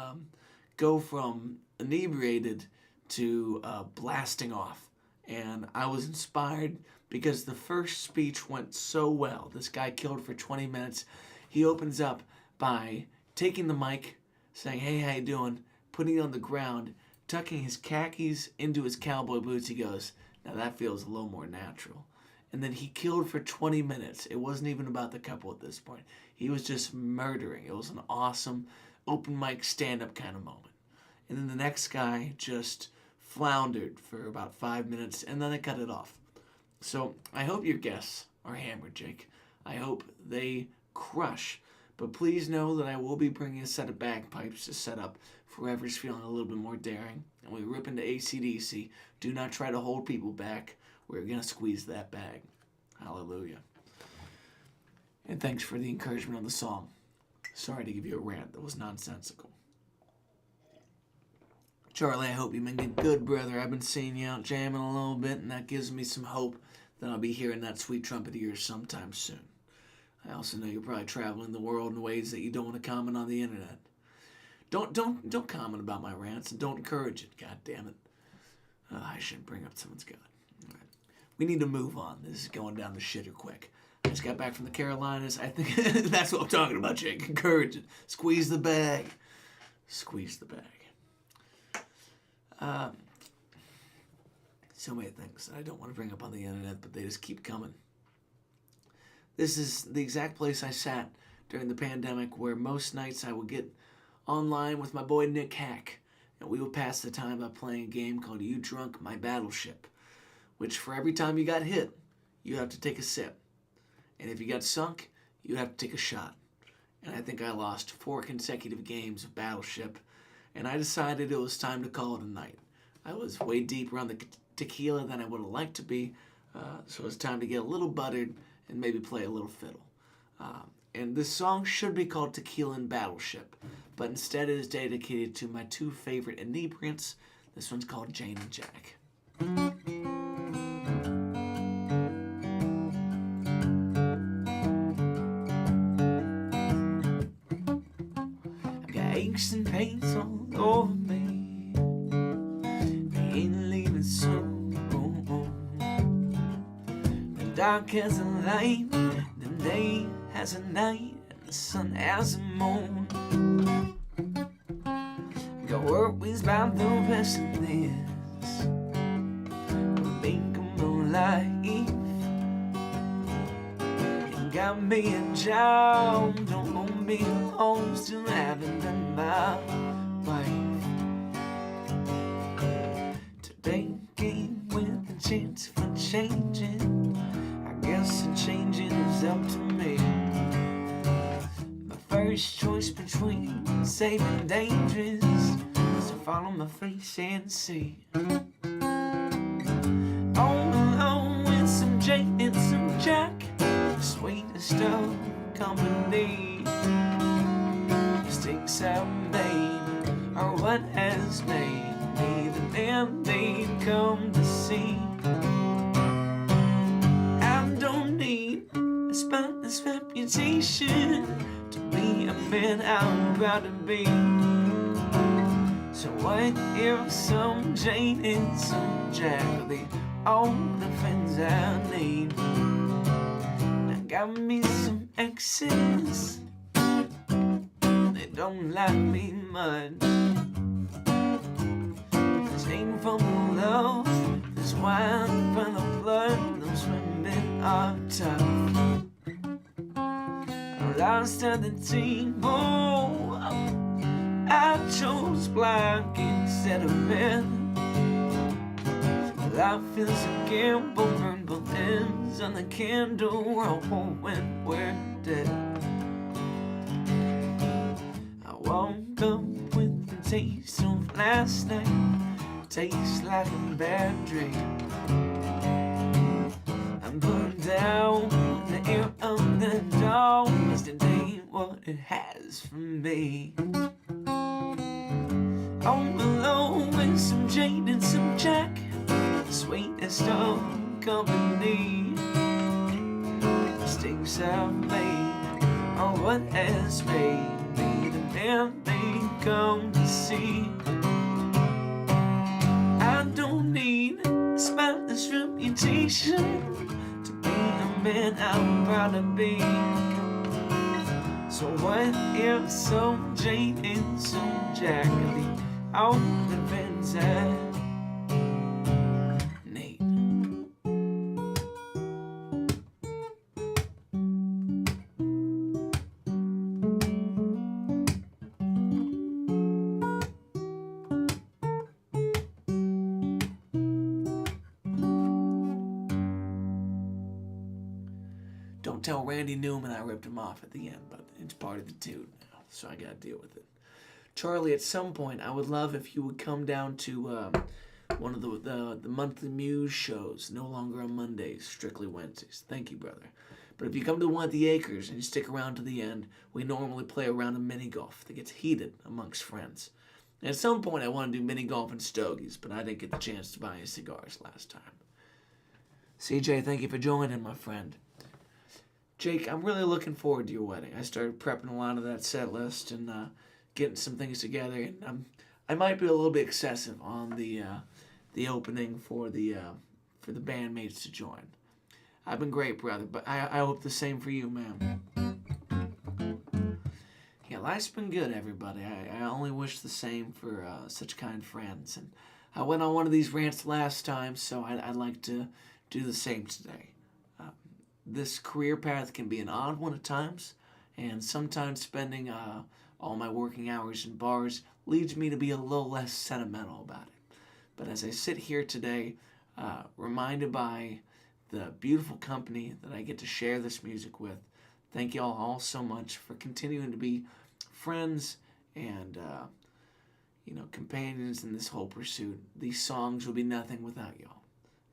go from inebriated to blasting off. And I was inspired because the first speech went so well. This guy killed for 20 minutes. He opens up by taking the mic, saying, "Hey, how you doing?" Putting it on the ground, tucking his khakis into his cowboy boots. He goes, "Now that feels a little more natural." And then he killed for 20 minutes. It wasn't even about the couple at this point. He was just murdering. It was an awesome open mic stand-up kind of moment. And then the next guy just floundered for about 5 minutes, and then they cut it off. So I hope your guests are hammered, Jake. I hope they crush. But please know that I will be bringing a set of bagpipes to set up for whoever's feeling a little bit more daring. And we rip into AC/DC. Do not try to hold people back. We're going to squeeze that bag. Hallelujah. And thanks for the encouragement on the song. Sorry to give you a rant that was nonsensical. Charlie, I hope you've been getting good, brother. I've been seeing you out jamming a little bit, and that gives me some hope that I'll be hearing that sweet trumpet of yours sometime soon. I also know you're probably traveling the world in ways that you don't want to comment on the internet. Don't comment about my rants, and don't encourage it. God damn it. I shouldn't bring up someone's God. All right. We need to move on. This is going down the shitter quick. I just got back from the Carolinas. I think that's what I'm talking about, Jake. Encourage it. Squeeze the bag. Squeeze the bag. So many things that I don't want to bring up on the internet, but they just keep coming. This is the exact place I sat during the pandemic where most nights I would get online with my boy Nick Hack, and we would pass the time by playing a game called You Drunk My Battleship, which for every time you got hit, you have to take a sip. And if you got sunk, you have to take a shot. And I think I lost 4 consecutive games of Battleship, and I decided it was time to call it a night. I was way deeper on the tequila than I would have liked to be, so it was time to get a little buttered and maybe play a little fiddle. And this song should be called Tequila and Battleship, but instead it is dedicated to my 2 favorite inebriants. This one's called Jane and Jack. I've got aches and pains all over me. They ain't leaving soon. The dark as a light, the day has a night, and the sun has a moon. Got worries about the rest of this, make 'em alive. Ain't got me a job, don't own me a home, still haven't done my wife. Today came with a chance for changing. I guess the changing is up to me. My First choice between safe and dangerous, so follow my face and see. All alone with some Jake and some Jack, the sweetest of company. Mistakes I've made are what has made me the man they've come to see. I don't need a spotless reputation to be a man I'm proud to be. So what if some Jane and some Jack are the only friends I need? I got me some exes, they don't like me much. This ain't from the love, this wine from the blood, those women are tough. I lost at the table, I chose black instead of red. Life is a gamble, burn both ends on the candle, roll when we're dead. I woke up with the taste of last night, tastes like a bad dream. I'm burned down the air of the dawn, yesterday what it has for me. On below with some Jane and some Jack, the sweetest of company. Mistakes I've made are what has made me the man they come to see. I don't need a spotless reputation to be a man I'm proud to be. So what if some Jane and some Jack are the only friends I need? Don't tell Randy Newman I ripped him off at the end, but it's part of the tune now, so I gotta deal with it. Charlie, at some point, I would love if you would come down to one of the monthly Muse shows, no longer on Mondays, strictly Wednesdays. Thank you, brother. But if you come to one at the Acres and you stick around to the end, we normally play a round of mini golf that gets heated amongst friends. And at some point, I want to do mini golf and stogies, but I didn't get the chance to buy any cigars last time. CJ, thank you for joining, my friend. Jake, I'm really looking forward to your wedding. I started prepping a lot of that set list and getting some things together, and I might be a little bit excessive on the opening for the bandmates to join. I've been great, brother, but I hope the same for you, man. Yeah, life's been good, everybody. I only wish the same for such kind friends, and I went on one of these rants last time, so I'd like to do the same today. This career path can be an odd one at times, and sometimes spending all my working hours in bars leads me to be a little less sentimental about it. But as I sit here today, reminded by the beautiful company that I get to share this music with, thank y'all all so much for continuing to be friends and companions in this whole pursuit. These songs would be nothing without y'all,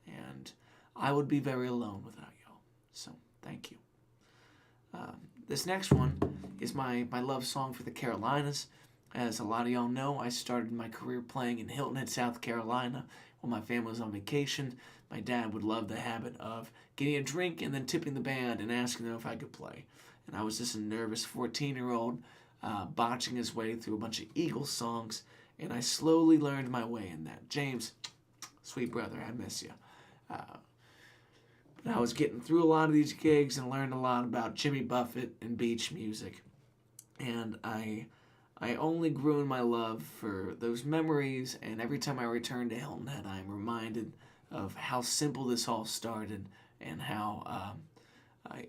and I would be very alone without y'all. So, thank you. This next one is my love song for the Carolinas. As a lot of y'all know, I started my career playing in Hilton Head, South Carolina when my family was on vacation. My dad would love the habit of getting a drink and then tipping the band and asking them if I could play. And I was just a nervous 14-year-old botching his way through a bunch of Eagles songs, and I slowly learned my way in that. James, sweet brother, I miss you. But I was getting through a lot of these gigs and learned a lot about Jimmy Buffett and beach music. And I only grew in my love for those memories, and every time I return to Hilton Head, I'm reminded of how simple this all started and how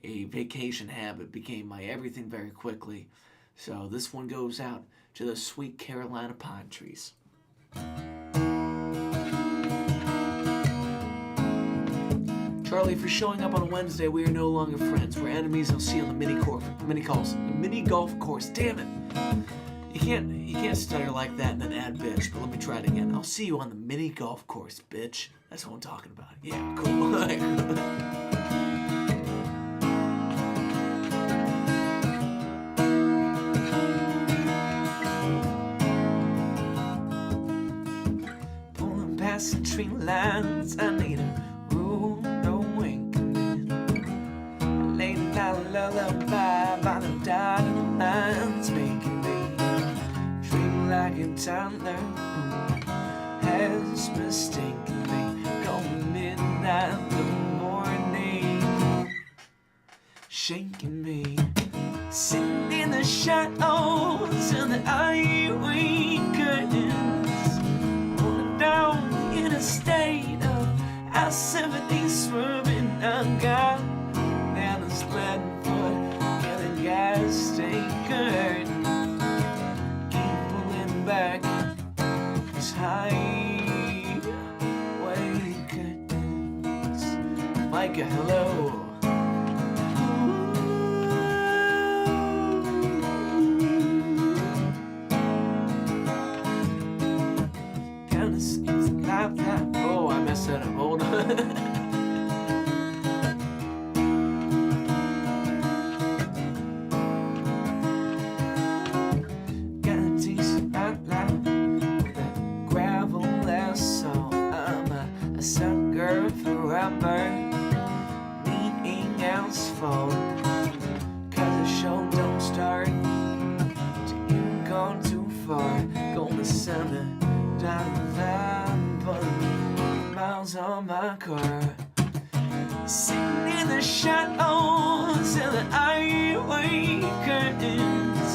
a vacation habit became my everything very quickly. So this one goes out to those sweet Carolina pine trees. Charlie, for showing up on Wednesday, we are no longer friends. We're enemies. I'll see you on the mini golf course. Damn it! You can't stutter like that and then add bitch. But let me try it again. I'll see you on the mini golf course, bitch. That's what I'm talking about. Yeah, cool. Pulling past the tree lines, I need a room, no winking in. Late night lullaby by the dotted lines, making me dream like a toddler who has mistakenly gone midnight in the morning, shaking me, sitting in the shadows and the ivory curtains, rolling down in a state of I-70 swerving. I got down this leaden foot in the gas station, keep pulling back this highway curtains. Micah, hello. Oh, I messed that up. Hold on. Got a decent outline with a gravel assault. I'm a sucker for rubber, needing asphalt. 'Cause the show don't start till you've gone too far. Gonna send a dive, put miles on my car. Sitting in the shadows and the highway curtains,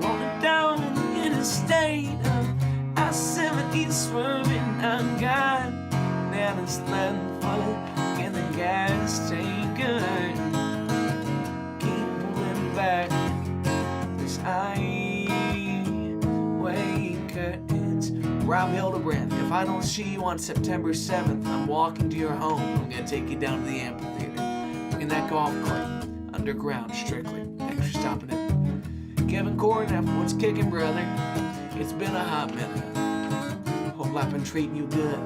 rolling down in a state of I-70 swerving. I got Nana's leaden foot in the gas tanker, keep pulling back this highway curtains. Rob Hildebrand, if I don't see you on September 7th, I'm walking to your home. I'm gonna take you down to the amphitheater in that golf cart, underground, strictly. Thanks for stopping in. Kevin Corneff, what's kicking, brother? It's been a hot minute. Hope I've been treating you good.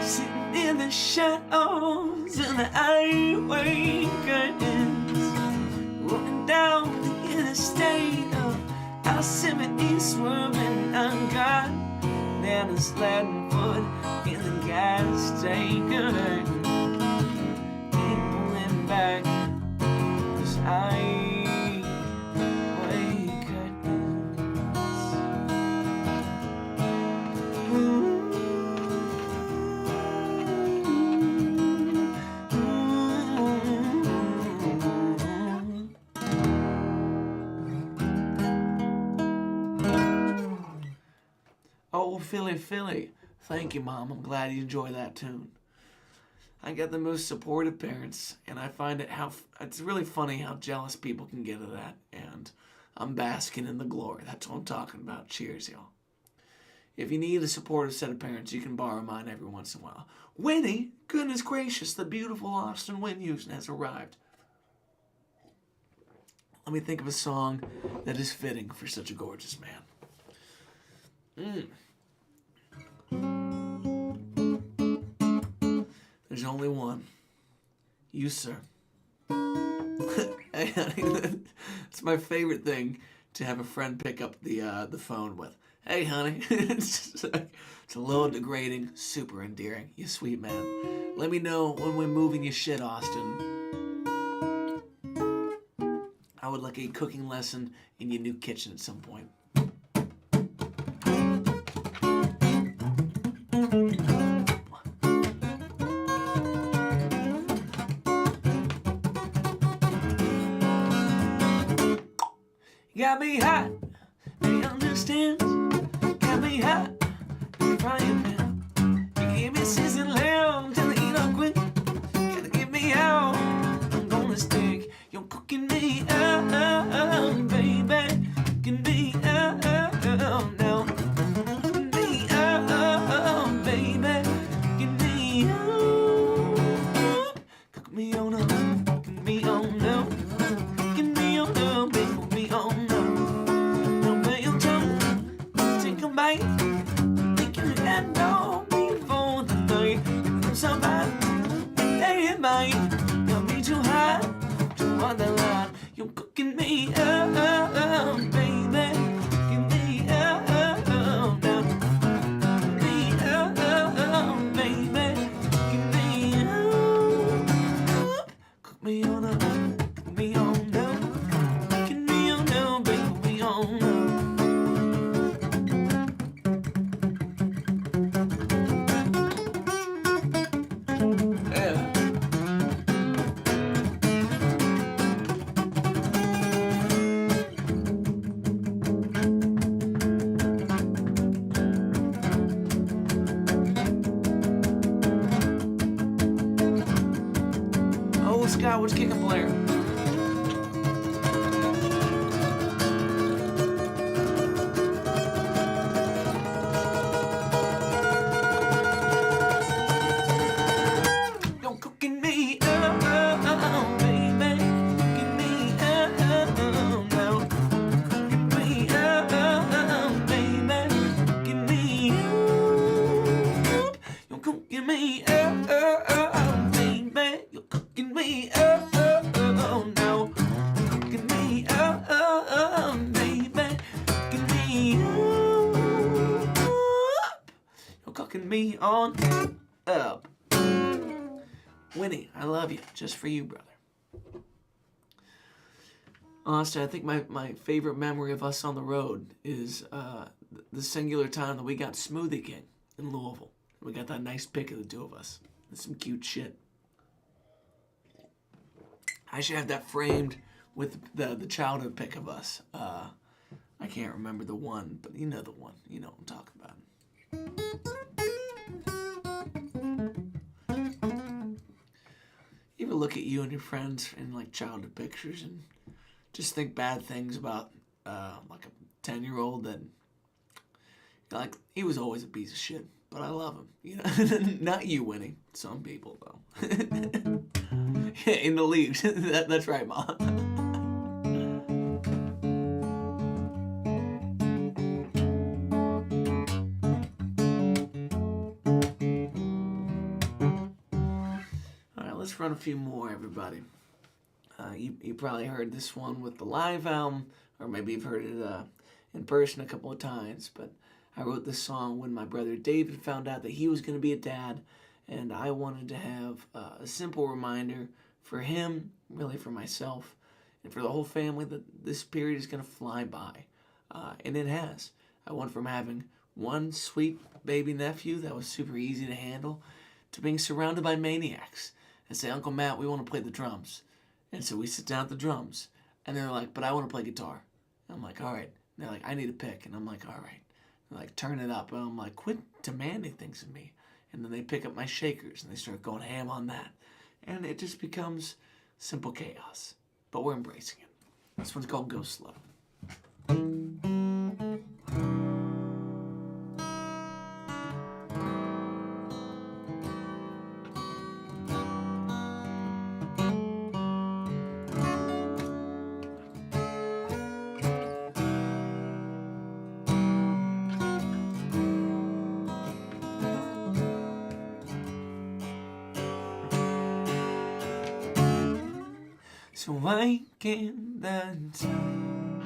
Sitting in the shadows and the highway curtains, rolling down in a state of I-70 swerving. I got Nana's leaden foot in the gas tanker, keep pulling back this highway curtains. Ooh. Oh, Philly. Thank you, Mom. I'm glad you enjoy that tune. I got the most supportive parents, and I find it's really funny how jealous people can get of that, and I'm basking in the glory. That's what I'm talking about. Cheers, y'all. If you need a supportive set of parents, you can borrow mine every once in a while. Winnie, goodness gracious, the beautiful Austin Wynn Houston has arrived. Let me think of a song that is fitting for such a gorgeous man. There's only one. You, sir. Hey, honey, it's my favorite thing to have a friend pick up the phone with. Hey, honey. It's a little degrading, super endearing. You sweet man. Let me know when we're moving your shit, Austin. I would like a cooking lesson in your new kitchen at some point. Got me hot, do you understand? Got me hot, like a frying pan. You give me seasoned lamb till the eat up quick. Gotta get me out, I'm gonna stick. You're cooking me up, baby. Cooking me up now. Cooking me up. mind. Got me too high to on the line. You're cooking me up, baby. Cooking me up now. Cooking me up, baby. Cooking me up. Cook me on up. Cook me on down. Cooking me on down, baby. Cook me on up. Oh, Scott, what's kicking Blair? You're cooking me up, baby. Cooking me up now. Cooking me up, baby. Cooking me up. You're cooking me up, baby. You're cooking me up now. Cooking me up, baby. Cooking me up. You're cooking me on up. Winnie, I love you. Just for you, brother. Honestly, I think my favorite memory of us on the road is the singular time that we got Smoothie King in Louisville. We got that nice pic of the two of us. That's some cute shit. I should have that framed with the childhood pic of us. I can't remember the one, but you know the one. You know what I'm talking about. You ever look at you and your friends in like childhood pictures and just think bad things about like a 10-year-old that like he was always a piece of shit, but I love him. You know, not you, Winnie. Some people though. Yeah, in the leaves. That's right, Mom. Let's run a few more, everybody. You probably heard this one with the live album, or maybe you've heard it in person a couple of times, but I wrote this song when my brother David found out that he was going to be a dad, and I wanted to have a simple reminder for him, really for myself, and for the whole family that this period is going to fly by. And it has. I went from having one sweet baby nephew that was super easy to handle to being surrounded by maniacs and say, Uncle Matt, we want to play the drums. And so we sit down at the drums, and they're like, but I want to play guitar. And I'm like, all right. And they're like, I need a pick. And I'm like, all right. They're like, turn it up. And I'm like, quit demanding things of me. And then they pick up my shakers, and they start going ham on that. And it just becomes simple chaos. But we're embracing it. This one's called Go Slow. So why can't that time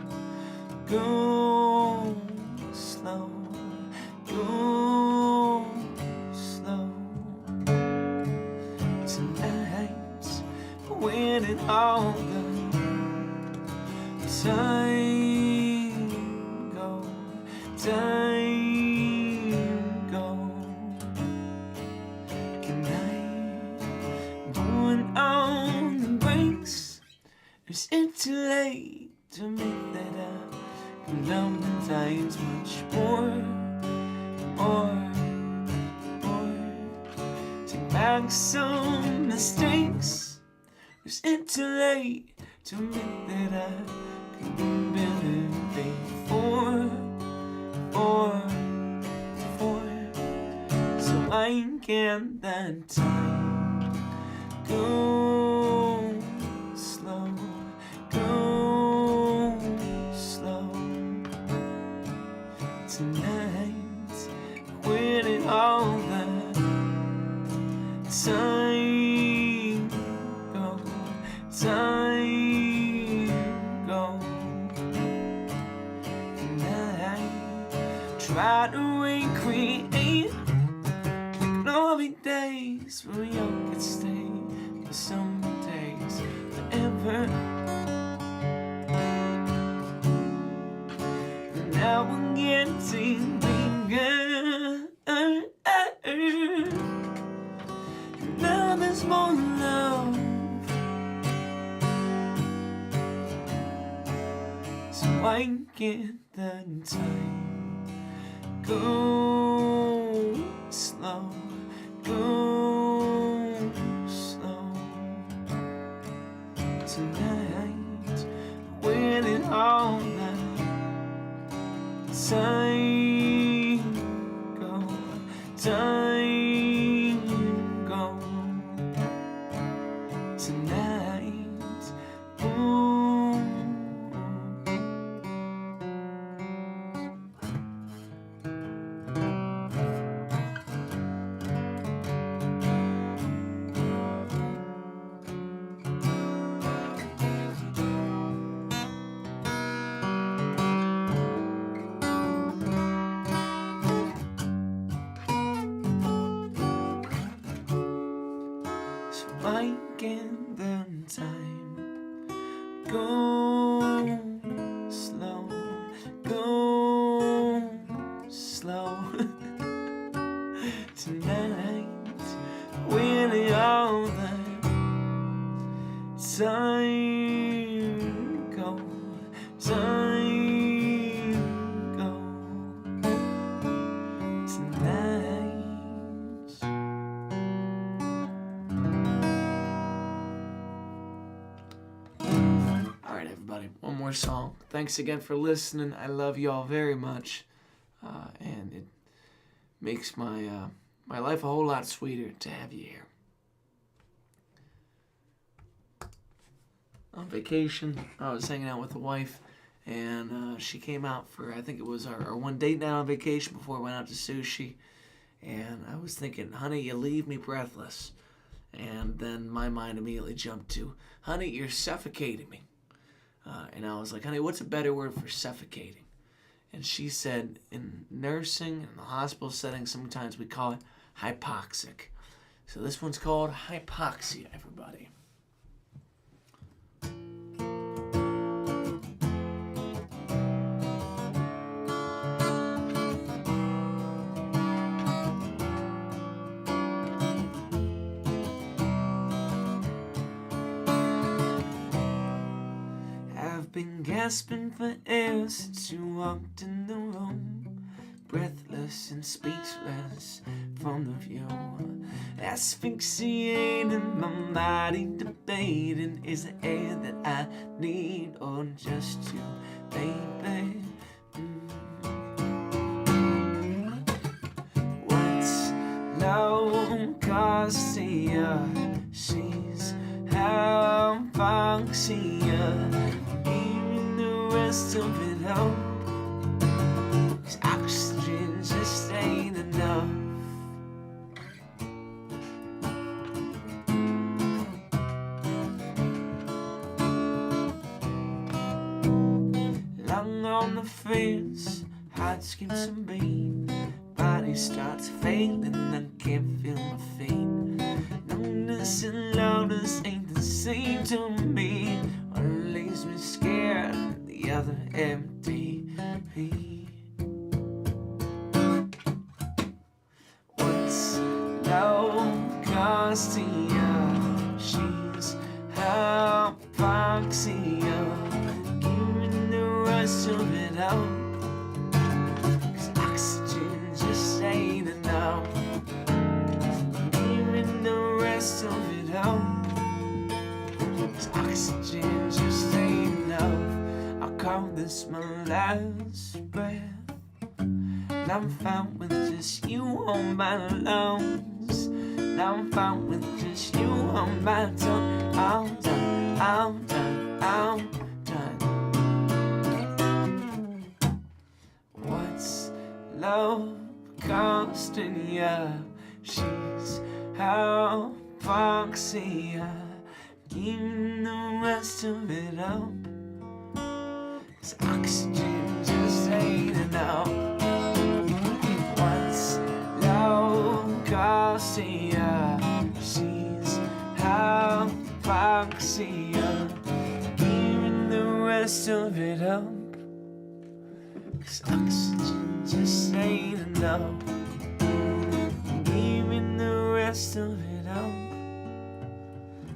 go slow, go slow? Tonight, when it all the time go, can I do it on the brakes? Is it too late to make that up? Can love the times much more. Take back some mistakes. Is it too late to make that up? Can do better before. So why can't that time go slow? Go slow tonight, when it all the time try to recreate glory days where young could stay for some days forever. Now we're getting bigger. Now there's more love. So why can't the time go slow? Go slow. Tonight, when it all that time go, time go. Tonight, ooh. Why can't the time go slow, go slow? Tonight, when all the time go, time go. Tonight. Alright, everybody, one more song. Thanks again for listening. I love you all very much. And it makes my my life a whole lot sweeter to have you here. On vacation, I was hanging out with the wife, and she came out for, I think it was our one date night on vacation before we went out to sushi. And I was thinking, honey, you leave me breathless. And then my mind immediately jumped to, honey, you're suffocating me. And I was like, honey, what's a better word for suffocating? And she said, in nursing, in the hospital setting, sometimes we call it hypoxic. So this one's called hypoxia, everybody. I've been gasping for air since you walked in the room, breathless and speechless from the view, asphyxiating my body, debating, is the air that I need or just you, baby? What's low cost to you? She's hypoxia. Rest of it all, 'cause oxygen just ain't enough. Long on the fence, heart skips a beat, body starts failing, I can't feel my feet. Numbness and loudness ain't the same to me. One leaves me scared, the other empty. What's low cost to you? She's hypoxia, giving the rest of it out, 'cause oxygen just ain't enough. Giving the rest of it out, 'cause oxygen just ain't enough. I call this my last breath, and I'm fine with just you on my lungs. Now I'm fine with just you on my tongue. I'm done, I'm done, I'm done. What's love costing ya? She's hypoxia, giving the rest of it up, 'cause oxygen just ain't enough. She's hypoxia. Giving the rest of it up. 'Cause oxygen just ain't enough. Giving the rest of it up.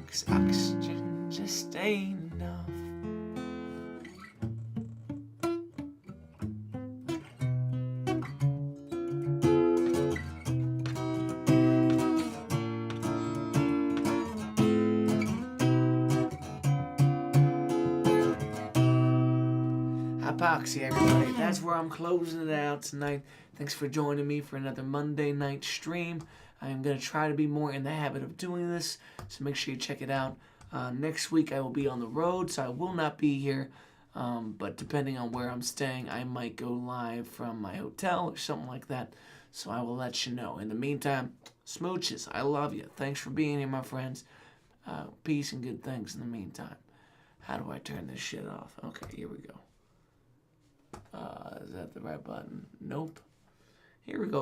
'Cause oxygen just ain't enough. Hypoxia, everybody. That's where I'm closing it out tonight. Thanks for joining me for another Monday night stream. I am going to try to be more in the habit of doing this, so make sure you check it out. Next week I will be on the road, so I will not be here. But depending on where I'm staying, I might go live from my hotel or something like that. So I will let you know. In the meantime, smooches, I love you. Thanks for being here, my friends. Peace and good things in the meantime. How do I turn this shit off? Okay, here we go. Is that the right button? Nope. Here we go.